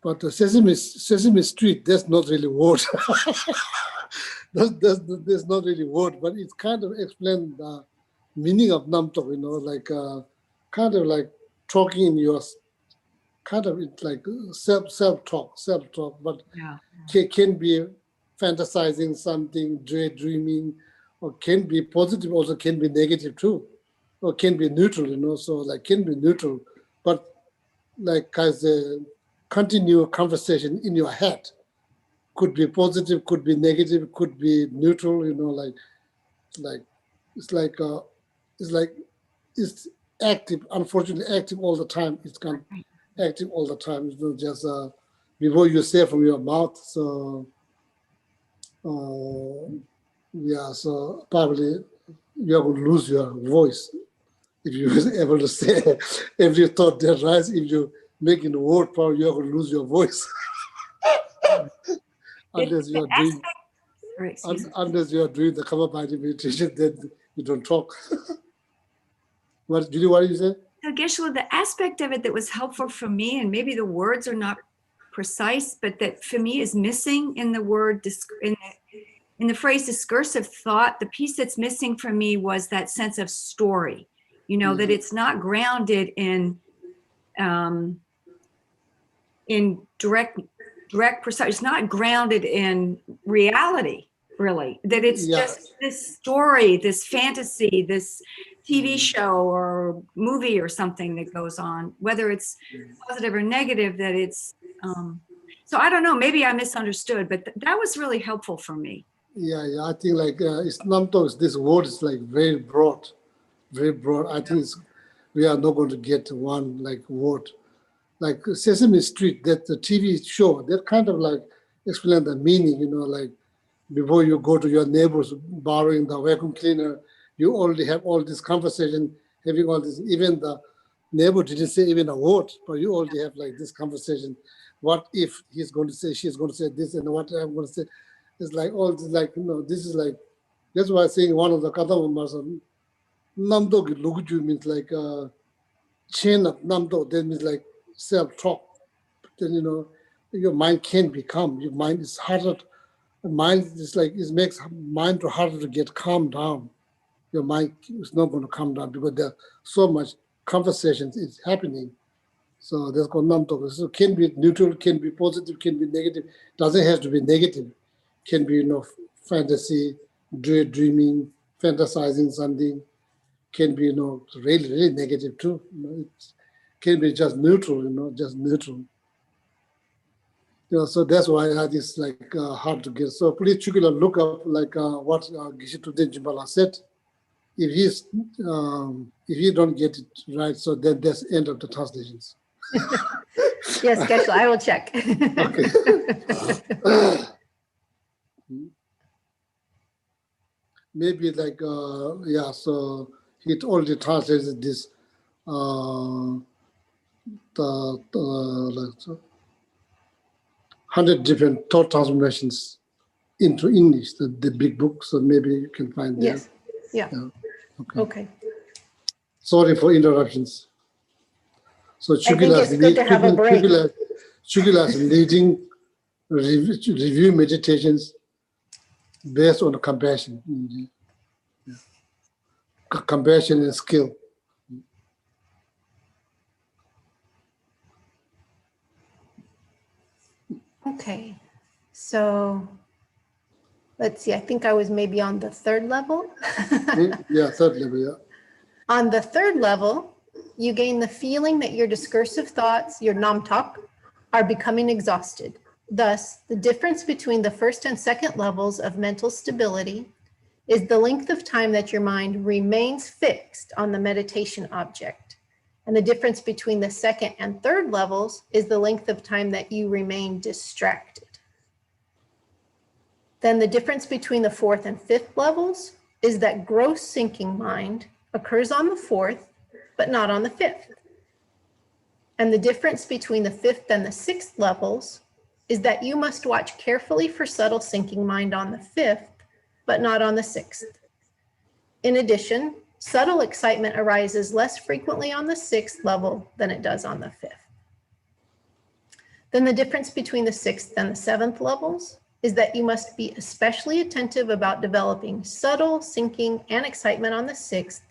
but the Sesame Street, that's not really word. There's not really word, but it's kind of explain the meaning of Namtok, kind of like talking in your, kind of it's like self-talk, but Yeah. can be fantasizing something, daydreaming, or can be positive, also can be negative too, or can be neutral, so like can be neutral, but like as a continual conversation in your head, could be positive, could be negative, could be neutral, it's active, unfortunately active all the time. It's kind of active all the time. It's not just before you say from your mouth. So so probably you're going to lose your voice if you was able to say every thought that rises. If you making the word, probably you're going to lose your voice. Unless you are doing the cover body meditation, then you don't talk. What did you say? So Geshe, the aspect of it that was helpful for me, and maybe the words are not precise, but that for me is missing in the word, in the phrase discursive thought, the piece that's missing for me was that sense of story, that it's not grounded in direct precise. It's not grounded in reality, really, that it's just this story, this fantasy, this TV show or movie or something that goes on, whether it's positive or negative, that it's So I don't know, maybe I misunderstood, but that was really helpful for me. Yeah, I think like it's Namtok, this word is like very broad, very broad. I think we are not going to get one like word. Like Sesame Street, that the TV show, that kind of like explain the meaning, like before you go to your neighbors borrowing the vacuum cleaner, you already have all this conversation, having all this, even the neighbor didn't say even a word, but you already have like this conversation. What if he's going to say, she's going to say this, and what I'm going to say. It's like all this, like, this is like, that's why I'm saying one of the Katamamas, Namdog Luguju means like chain of Namdog, that means like self-talk. Then, your mind can't be calm. Your mind is harder. Mind is like, it makes mind harder to get calmed down. Your mind is not going to calm down because there's so much conversations is happening. So that's called Namdog. So it can be neutral, can be positive, can be negative. Doesn't have to be negative. Can be, fantasy, dreaming, fantasizing something. Can be, really, really negative too. It can be just neutral, just neutral. So that's why it's like hard to get. So please look up like what Geshe Jimbala said. If you don't get it right, so then that's the end of the translations. Yes, Geshe, I will check. Okay. Maybe like, so he already translated this, like 100 different thought transformations into English, the big book, so maybe you can find there. Yes, yeah. Okay. Sorry for interruptions. So I think it's good to have a break. Chugila's leading review meditations based on compassion. Compassion and skill. Okay, so let's see, I think I was maybe on the third level. Yeah, third level, yeah. On the third level, you gain the feeling that your discursive thoughts, your namtak, are becoming exhausted. Thus, the difference between the first and second levels of mental stability is the length of time that your mind remains fixed on the meditation object. And the difference between the second and third levels is the length of time that you remain distracted. Then the difference between the fourth and fifth levels is that gross sinking mind occurs on the fourth, but not on the fifth. And the difference between the fifth and the sixth levels is that you must watch carefully for subtle sinking mind on the fifth, but not on the sixth. In addition, subtle excitement arises less frequently on the sixth level than it does on the fifth. Then the difference between the sixth and the seventh levels is that you must be especially attentive about developing subtle sinking and excitement on the sixth,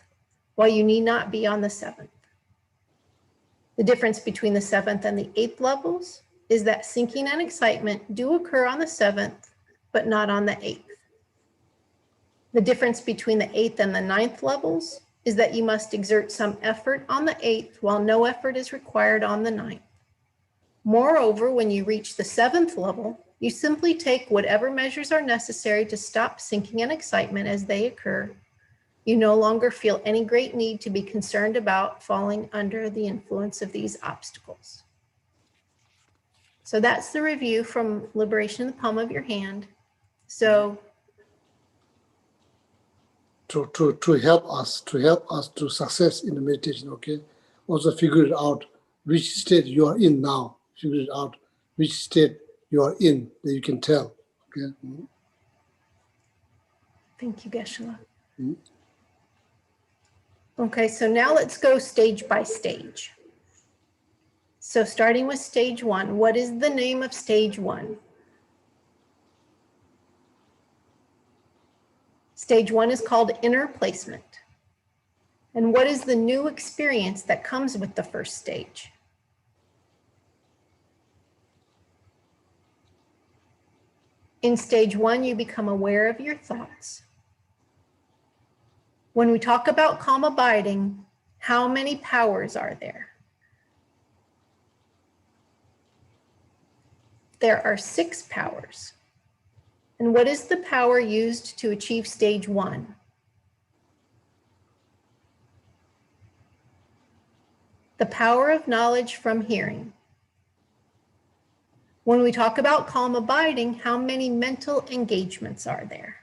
while you need not be on the seventh. The difference between the seventh and the eighth levels is that sinking and excitement do occur on the seventh, but not on the eighth. The difference between the eighth and the ninth levels is that you must exert some effort on the eighth while no effort is required on the ninth. Moreover, when you reach the seventh level, you simply take whatever measures are necessary to stop sinking and excitement as they occur. You no longer feel any great need to be concerned about falling under the influence of these obstacles. So that's the review from Liberation in the Palm of Your Hand. So to help us to success in the meditation, okay? Also figure it out which state you are in now. Figure it out which state you are in that you can tell. Okay. Thank you, Geshe. Okay, so now let's go stage by stage. So starting with stage one, what is the name of stage one? Stage one is called inner placement. And what is the new experience that comes with the first stage? In stage one, you become aware of your thoughts. When we talk about calm abiding, how many powers are there? there are 6 powers. And what is the power used to achieve stage 1? The power of knowledge from hearing. When we talk about calm abiding, how many mental engagements are there?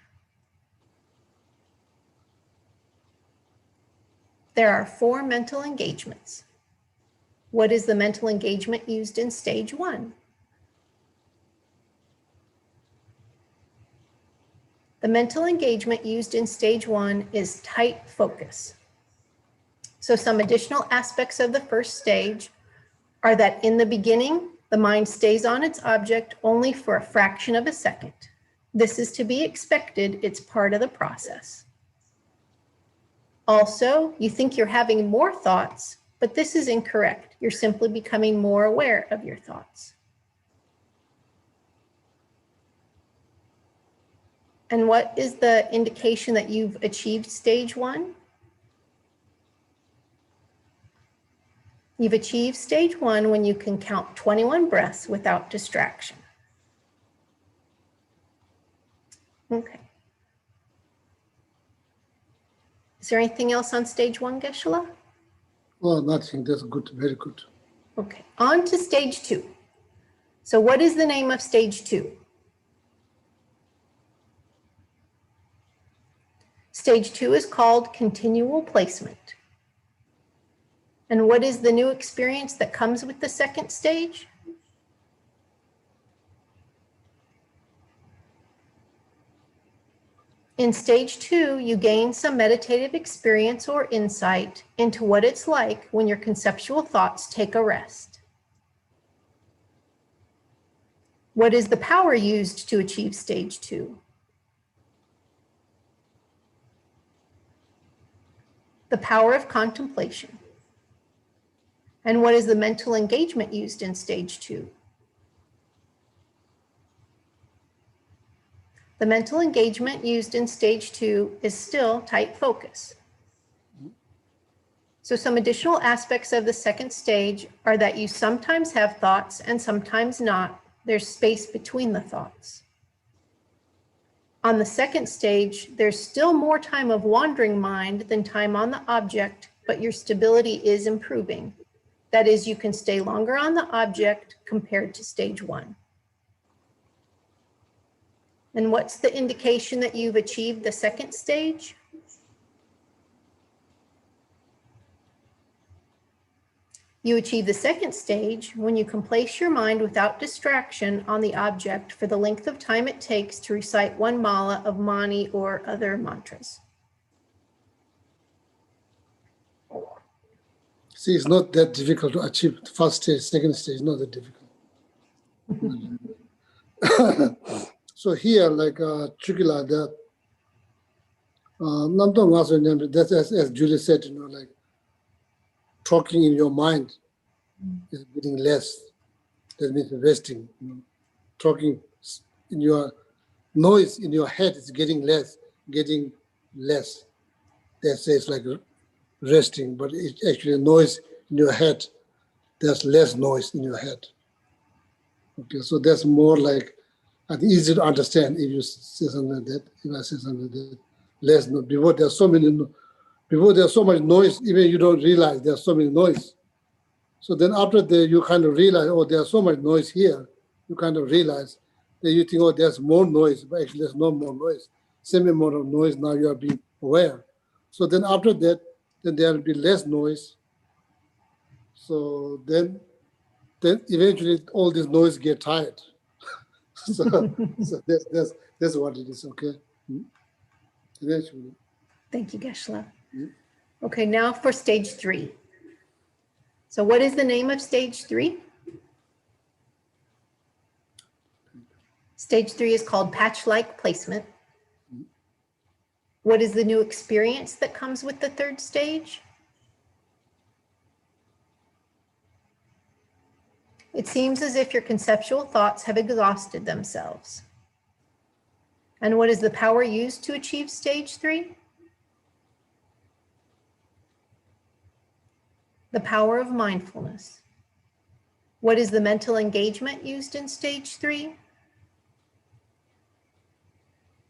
There are 4 mental engagements. What is the mental engagement used in stage 1? The mental engagement used in stage 1 is tight focus. So some additional aspects of the first stage are that in the beginning, the mind stays on its object only for a fraction of a second. This is to be expected. It's part of the process. Also, you think you're having more thoughts, but this is incorrect. You're simply becoming more aware of your thoughts. And what is the indication that you've achieved stage 1? You've achieved stage 1 when you can count 21 breaths without distraction. Okay. Is there anything else on stage 1, Geshe? Oh, nothing. That's good. Very good. Okay, on to stage 2. So what is the name of stage 2? Stage 2 is called continual placement. And what is the new experience that comes with the second stage? In stage 2, you gain some meditative experience or insight into what it's like when your conceptual thoughts take a rest. What is the power used to achieve stage 2? The power of contemplation. And what is the mental engagement used in stage 2? The mental engagement used in stage 2 is still tight focus. So some additional aspects of the second stage are that you sometimes have thoughts and sometimes not. There's space between the thoughts. On the second stage, there's still more time of wandering mind than time on the object, but your stability is improving. That is, you can stay longer on the object compared to stage 1. And what's the indication that you've achieved the second stage? You achieve the second stage when you can place your mind without distraction on the object for the length of time it takes to recite 1 mala of mani or other mantras. See, it's not that difficult to achieve the first stage, second stage, not that difficult. So here, like Chukila, that Namdong Master, that's as Julie said, like talking in your mind is getting less. That means resting. Talking in your noise in your head is getting less. That says like resting, but it's actually noise in your head. There's less noise in your head. Okay, so that's more like, and easy to understand if you say something like that. If I say something like that, less noise. Before there's so much noise, even you don't realize there's so many noise. So then after that, you kind of realize, oh, there's so much noise here. You kind of realize that you think, oh, there's more noise, but actually there's no more noise. Same amount of noise, now you are being aware. So then after that, then there will be less noise. So then eventually all this noise get tired. so that's what it is, okay? Eventually. Thank you, Geshe. Okay, now for stage 3. So what is the name of stage 3? Stage 3 is called patch-like placement. What is the new experience that comes with the third stage? It seems as if your conceptual thoughts have exhausted themselves. And what is the power used to achieve stage 3? The power of mindfulness. What is the mental engagement used in stage 3?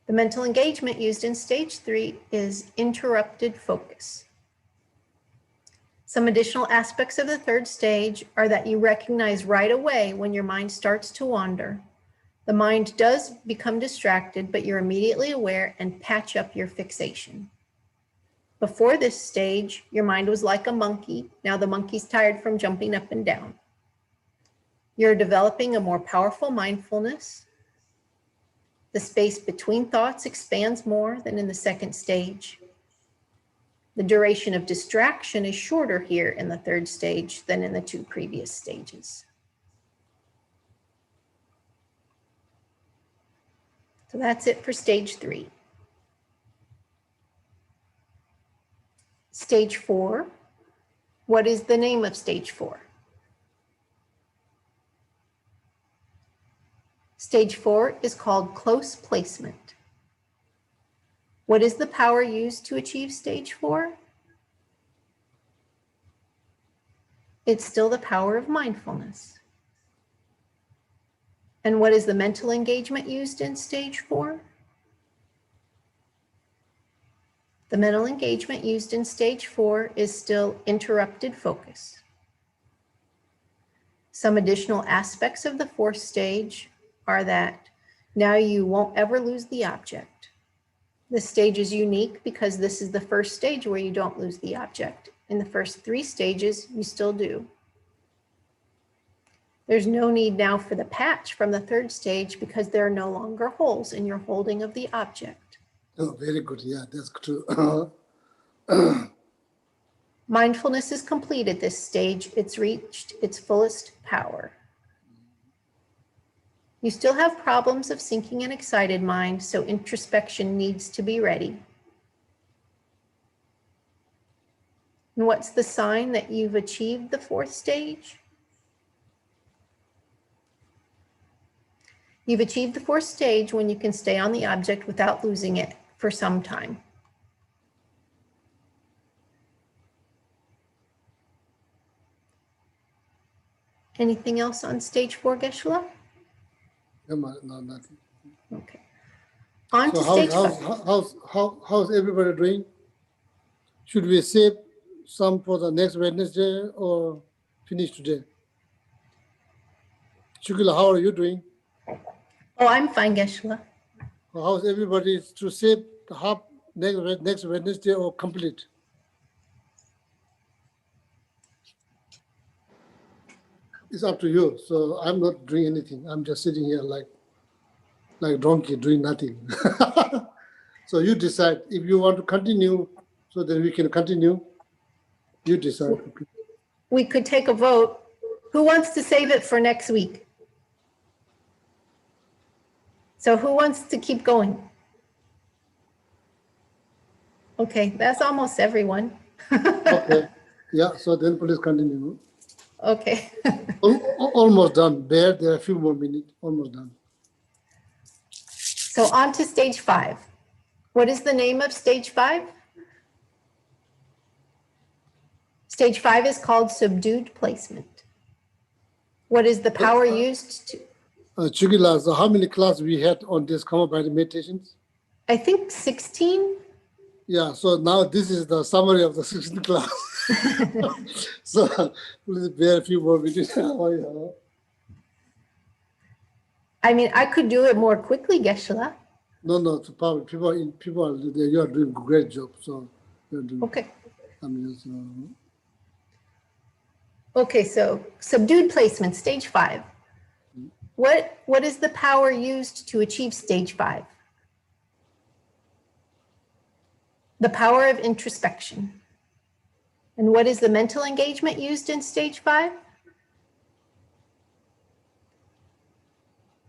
The mental engagement used in stage 3 is interrupted focus. Some additional aspects of the third stage are that you recognize right away when your mind starts to wander. The mind does become distracted, but you're immediately aware and patch up your fixation. Before this stage, your mind was like a monkey. Now the monkey's tired from jumping up and down. You're developing a more powerful mindfulness. The space between thoughts expands more than in the second stage. The duration of distraction is shorter here in the third stage than in the 2 previous stages. So that's it for stage 3. Stage 4. What is the name of stage 4? Stage 4 is called close placement. What is the power used to achieve stage 4? It's still the power of mindfulness. And what is the mental engagement used in stage 4? The mental engagement used in stage 4 is still interrupted focus. Some additional aspects of the 4th stage are that now you won't ever lose the object. This stage is unique because this is the first stage where you don't lose the object. In the first 3 stages, you still do. There's no need now for the patch from the 3rd stage because there are no longer holes in your holding of the object. Oh, very good. Yeah, that's true. Mindfulness is complete at this stage. It's reached its fullest power. You still have problems of sinking and excited mind, so introspection needs to be ready. And what's the sign that you've achieved the 4th stage? You've achieved the 4th stage when you can stay on the object without losing it for some time. Anything else on stage 4, Geshe? No, nothing. Okay. On to So stage 5. how's everybody doing? Should we save some for the next Wednesday or finish today? Shukila, how are you doing? Oh, I'm fine, Geshe. How's everybody to save the half next Wednesday or complete? It's up to you. So I'm not doing anything. I'm just sitting here like donkey doing nothing. So you decide if you want to continue, so then we can continue. You decide. We could take a vote. Who wants to save it for next week? So who wants to keep going? Okay, that's almost everyone. Okay. Yeah, so then please continue. Okay. Almost done. There are a few more minutes. Almost done. So on to stage 5. What is the name of stage 5? Stage 5 is called subdued placement. What is the power used to? Chugila, so how many classes we had on this Kama Bhakti meditations? I think 16. Yeah, so now this is the summary of the 16th class. So please bear a few more minutes. I mean, I could do it more quickly, Geshe. No, people are, you are doing a great job. So you're doing, Okay. I'm just, Okay, so subdued placement, stage 5. What is the power used to achieve stage 5? The power of introspection. And what is the mental engagement used in stage 5?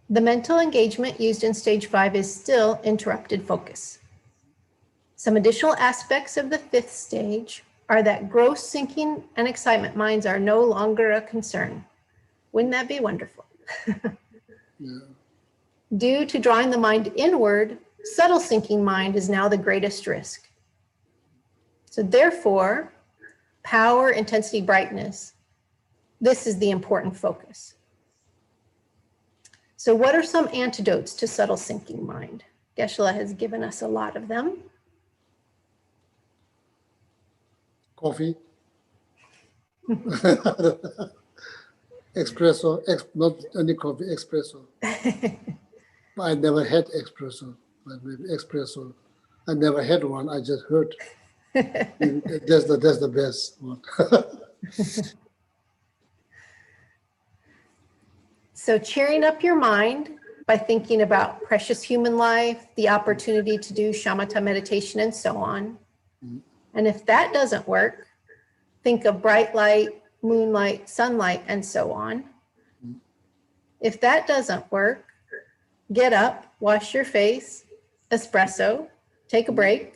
The mental engagement used in stage 5 is still interrupted focus. Some additional aspects of the 5th stage are that gross sinking and excitement minds are no longer a concern. Wouldn't that be wonderful? yeah. Due to drawing the mind inward, subtle sinking mind is now the greatest risk. So therefore, power, intensity, brightness This is the important focus. So what are some antidotes to subtle sinking mind? Geshe has given us a lot of them. Coffee. Espresso, not only coffee, espresso. I never had espresso, but maybe espresso. I never had one. I just heard. That's the best one. So cheering up your mind by thinking about precious human life, the opportunity to do shamatha meditation, and so on. And if that doesn't work, think of bright light, moonlight, sunlight, and so on. If that doesn't work, get up, wash your face, espresso, take a break.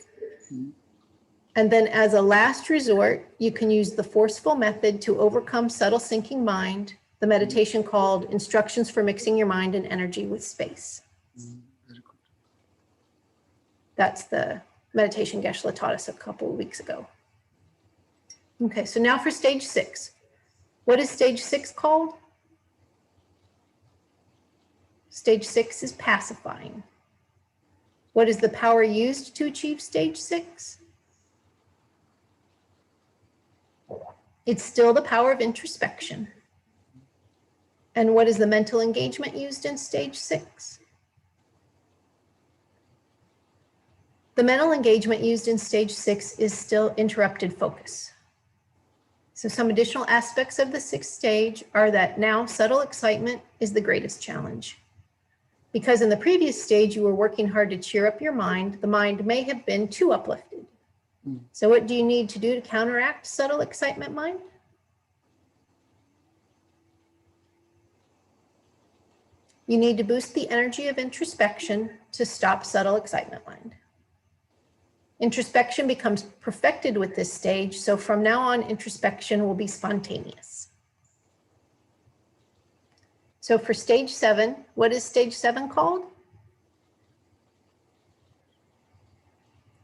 And then as a last resort, you can use the forceful method to overcome subtle sinking mind, the meditation called Instructions for Mixing Your Mind and Energy with Space. That's the meditation Geshe taught us a couple of weeks ago. Okay, so now for stage 6. What is stage 6 called? Stage 6 is pacifying. What is the power used to achieve stage 6? It's still the power of introspection. And what is the mental engagement used in stage 6? The mental engagement used in stage 6 is still interrupted focus. So some additional aspects of the 6th stage are that now subtle excitement is the greatest challenge. Because in the previous stage, you were working hard to cheer up your mind, the mind may have been too uplifted. So what do you need to do to counteract subtle excitement mind? You need to boost the energy of introspection to stop subtle excitement mind. Introspection becomes perfected with this stage, so from now on, introspection will be spontaneous. So for stage 7, what is stage 7 called?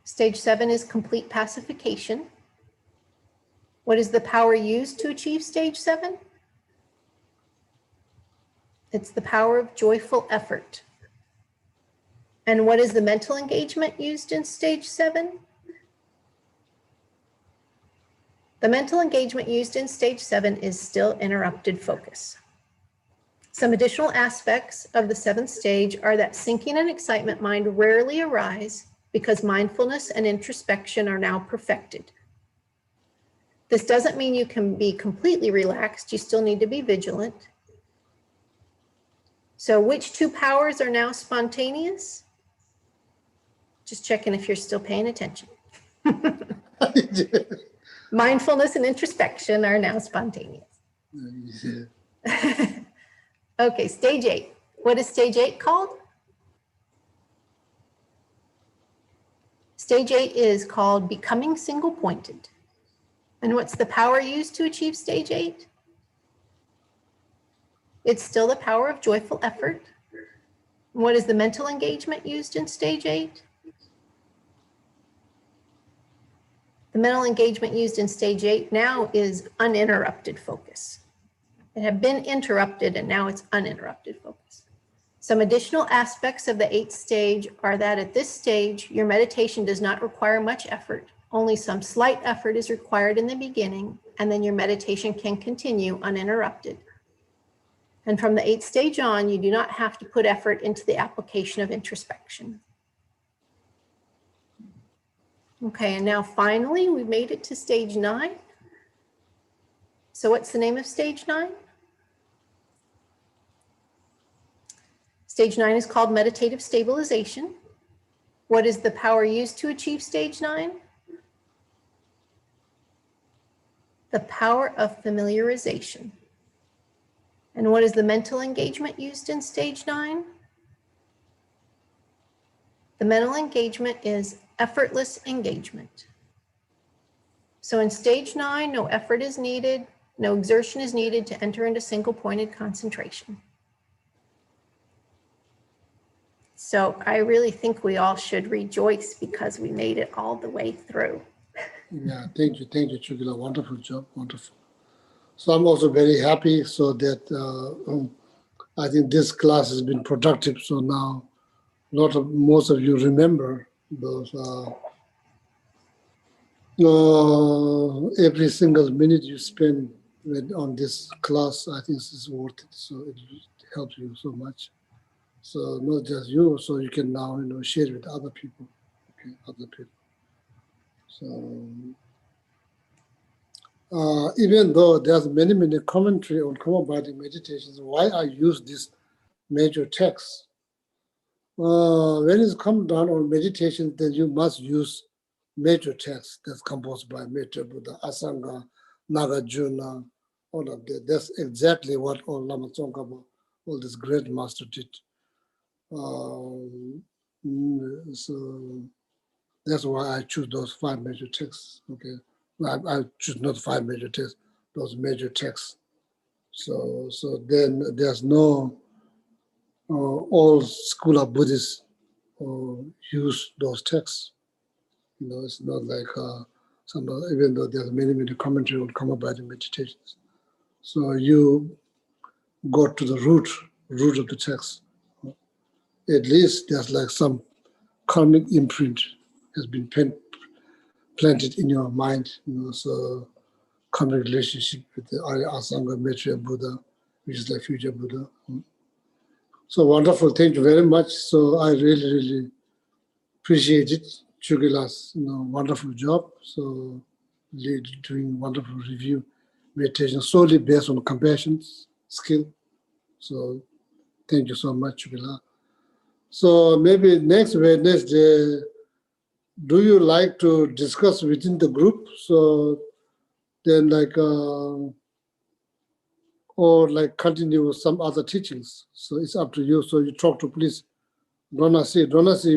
Stage 7 is complete pacification. What is the power used to achieve stage 7? It's the power of joyful effort. And what is the mental engagement used in stage 7? The mental engagement used in stage 7 is still interrupted focus. Some additional aspects of the 7th stage are that sinking and excitement mind rarely arise because mindfulness and introspection are now perfected. This doesn't mean you can be completely relaxed. You still need to be vigilant. So which 2 powers are now spontaneous? Just checking if you're still paying attention. Mindfulness and introspection are now spontaneous. Okay, stage 8. What is stage 8 called? Stage 8 is called becoming single-pointed. And what's the power used to achieve stage 8? It's still the power of joyful effort. What is the mental engagement used in stage 8? The mental engagement used in stage 8 now is uninterrupted focus. It had been interrupted and now it's uninterrupted focus. Some additional aspects of the 8th stage are that at this stage, your meditation does not require much effort. Only some slight effort is required in the beginning, and then your meditation can continue uninterrupted. And from the 8th stage on, you do not have to put effort into the application of introspection. Okay, and now finally, we made it to stage 9. So what's the name of stage 9? Stage 9 is called meditative stabilization. What is the power used to achieve stage 9? The power of familiarization. And what is the mental engagement used in stage 9? The mental engagement is effortless engagement. So in stage 9, no effort is needed, no exertion is needed to enter into single-pointed concentration. So I really think we all should rejoice because we made it all the way through. Yeah, thank you, Chugila. Wonderful job, wonderful. So I'm also very happy so that I think this class has been productive. So now most of you remember those every single minute you spend on this class, I think is worth it. So it helps you so much. So not just you, so you can now share with other people. Okay, other people. So even though there's many commentary on common body meditations, why I use this major text. When it's come down on meditation, then you must use major text that's composed by Metta Buddha, Asanga, Nagarjuna, all of that. That's exactly what all Lama Tsongkhapa, all this great master did. So that's why I choose those 5 major texts. Okay, I choose not 5 major texts, those major texts. So then there's no all school of Buddhists use those texts. It's not like even though there's many commentary on Karma Body meditations. So you go to the root of the text. At least there's like some karmic imprint has been planted in your mind. So karmic relationship with the Arya Asanga, Maitreya Buddha, which is the future Buddha. So wonderful, thank you very much. So I really appreciate it. Chugila's wonderful job. So doing wonderful review meditation solely based on compassion skill. So thank you so much, Chugila. So maybe next Wednesday, do you like to discuss within the group? So then or continue with some other teachings. So it's up to you. So you talk to please Donasi,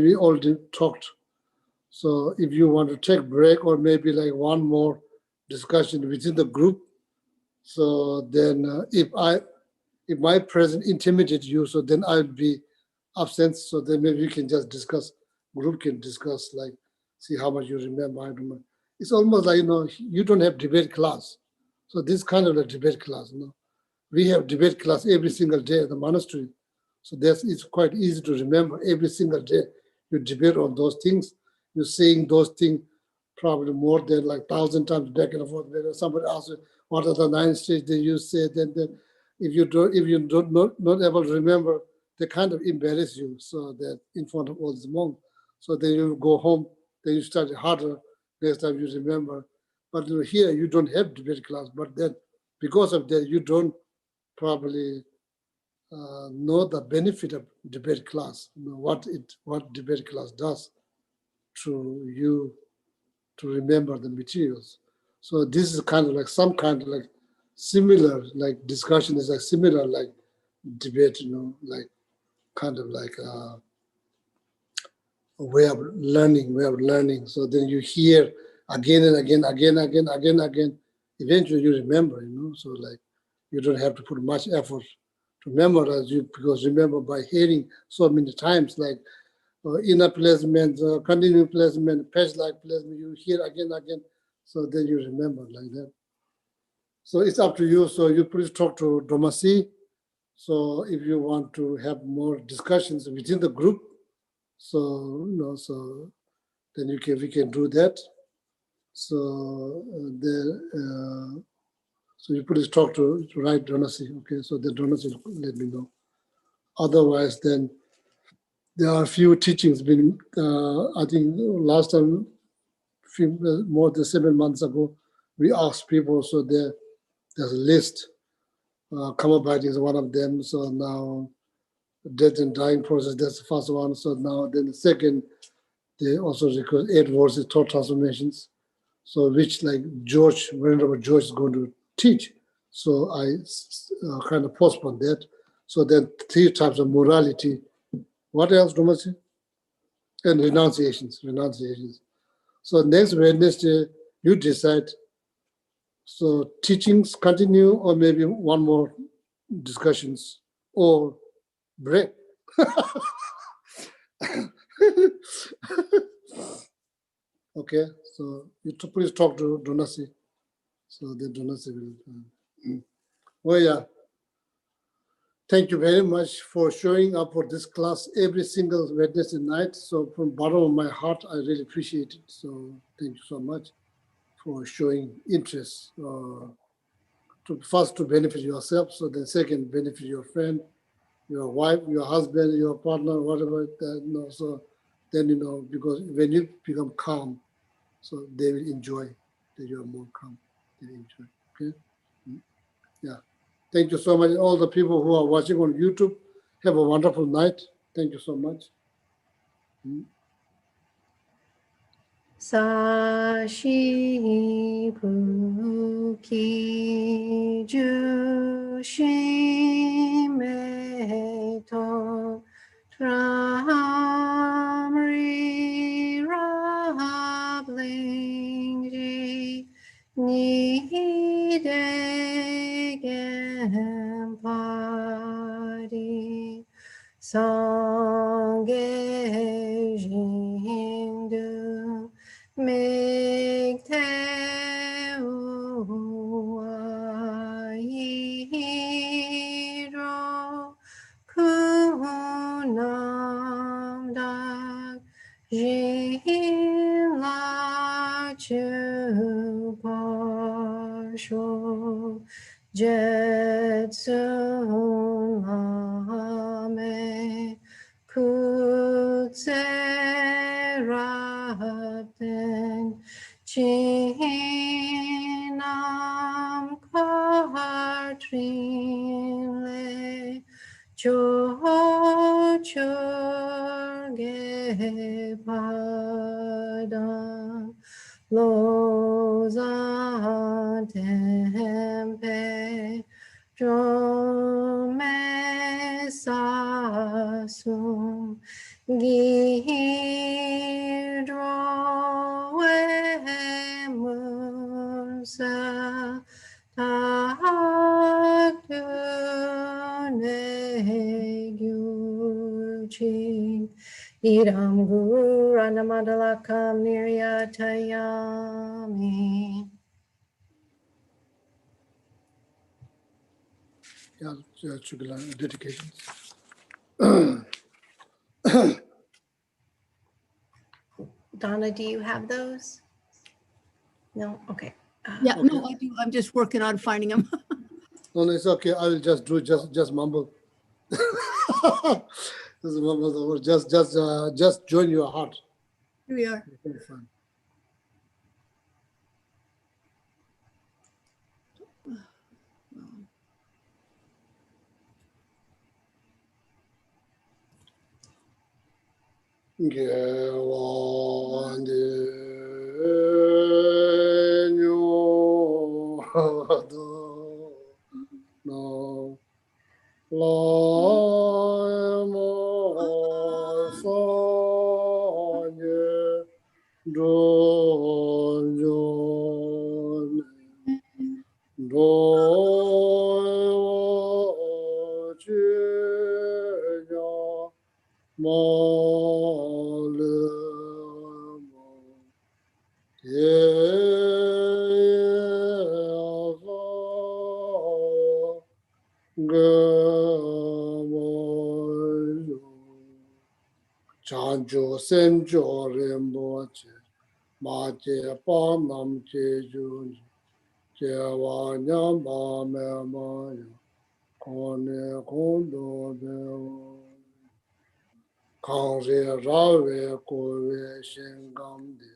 we already talked. So if you want to take break or maybe one more discussion within the group, so then if my presence intimidates you, so then I'll be absent. So then maybe we can just discuss, group can discuss, see how much you remember. I don't know. It's almost like, you don't have debate class. So this kind of a debate class, We have debate class every single day at the monastery. So it's quite easy to remember every single day. You debate on those things. You're saying those things probably more than 1,000 times back and forth. Somebody asks you, what are the 9 stages that you said? Then if you don't not able to remember, they kind of embarrass you. So that in front of all these monks. So then you go home, then you study harder. Next time you remember. But here you don't have debate class. But then because of that, you don't probably know the benefit of debate class, what debate class does to you to remember the materials. So this is kind of some kind of similar, discussion is similar debate, kind of a way of learning. So then you hear again and again. Eventually you remember, so you don't have to put much effort to memorize you, because remember by hearing so many times, inner placement, continuing placement, page-like placement, you hear again, so then you remember like that. So it's up to you. So you please talk to Domasi. So if you want to have more discussions within the group, so so then we can do that. So so you please talk to right Donasi, okay? So the Donasi will let me know. Otherwise, then there are a few teachings been. I think last time, more than 7 months ago, we asked people. So there's a list. Karma bite is one of them. So now, death and dying process. That's the first one. So now, then the second, they also request 8 verses, thought transformations. So which George, whenever George is going to teach. So I kind of postponed that. So then 3 types of morality. What else, Domasi? And renunciations. So next Wednesday, you decide. So teachings continue, or maybe one more discussions, or break. Okay, so you please talk to Donasi. So the Donasi will. Well, yeah. Thank you very much for showing up for this class every single Wednesday night. So from bottom of my heart, I really appreciate it. So thank you so much for showing interest. To benefit yourself, so then second benefit your friend, your wife, your husband, your partner, whatever. So then because when you become calm, so they will enjoy that you are more calm. They enjoy. Okay. Yeah. Thank you so much. All the people who are watching on YouTube, have a wonderful night. Thank you so much. Sashi Puki Jushime To Tramri Rablingji Nidegem Padi Sangye Jindu Mikte Uayiro Kunam Dag Jin La Chu Parsho Jetsun Lame Kutserapten Chinam Kartrinle Chochurge Padam Lozan Tempe Drome Sasum Gidro Musa Takune Gyuchin Idam Guru Anamadalakam Niryatayami. Yeah, dedications. Donna, do you have those? No? Okay. Yeah, Okay. no, I do. I'm just working on finding them. No, it's okay. I will just do just mumble. Just mumble the word. Just join your heart. Here we are. It's very fun. No. Chanjo senjo remboche, mache pa nam che junji, che wa nyamba me maya, kone kondo dewa, kange rawe kowe shengamde,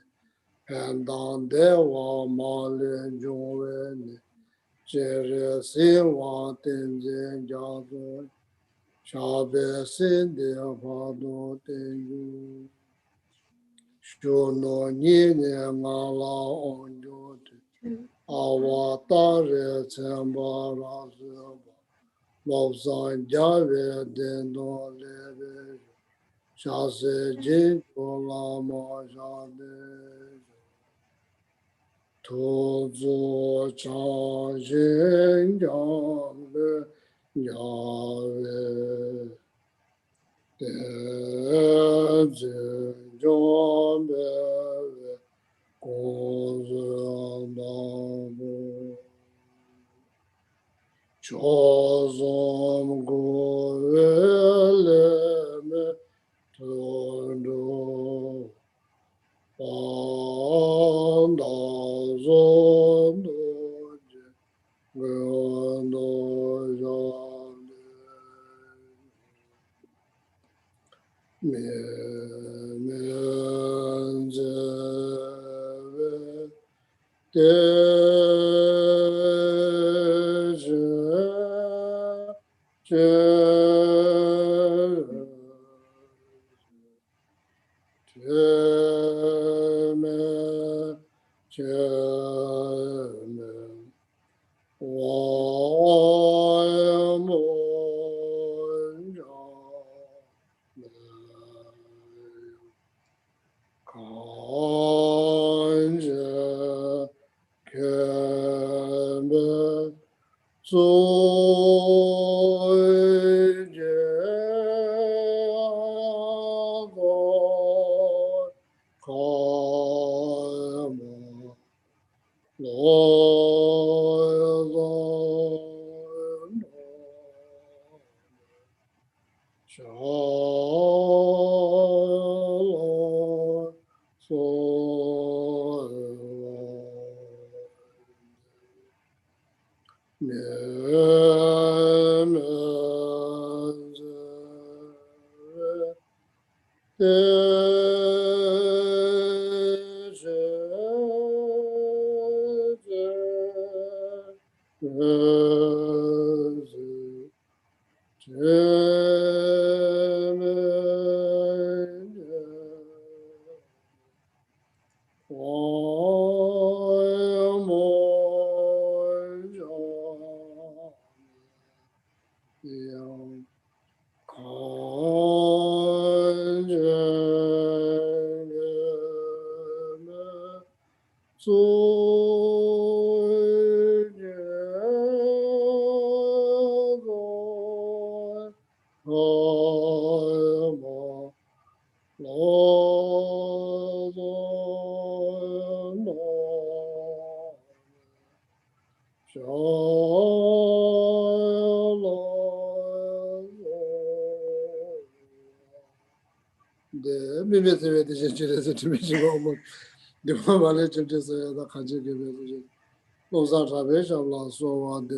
pendan dewa male jongwe ne, chere sewa tenze jazo, shabe sende pado tenju. Shono nyine ngala onjo te awa tare tsemba razeba lobsan jave dendo lebe shase jinko lama jade tozo chanjen jangbe yave tenze jombe Chozom goveleme tondo pandazon doje gondo jande menjeve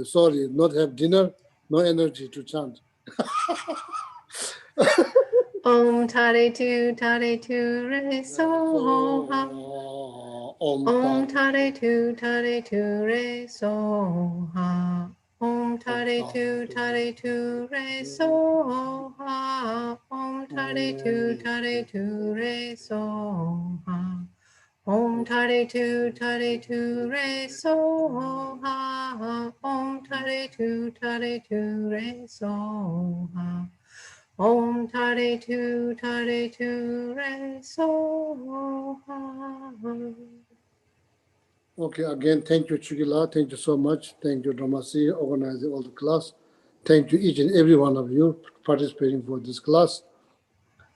Sorry, not have dinner, no energy to chant. Om tare tu re so ha. Om tare tu re so ha. Om tare tu re so ha. Om tare tu re so ha. Om tare tu re so ha. Om tare tu re so ha. Om tare tu re so ha. Okay, again, thank you, Chugila. Thank you so much. Thank you, Dramasi, organizing all the class. Thank you, each and every one of you participating for this class.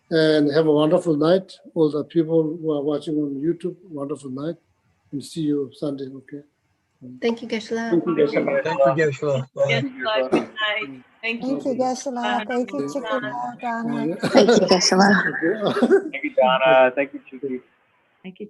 And have a wonderful night. All the people who are watching on YouTube, wonderful night. And see you Sunday, okay? Thank you, Geshe-la. Thank you, Geshe. Thank you, Geshe. Yes, Bye. good night. Thank you. Thank you, Geshe-la. Thank you, Chikula, Donna. Thank you, Geshe-la. Thank you, Donna. Thank you, Chuki. Thank you.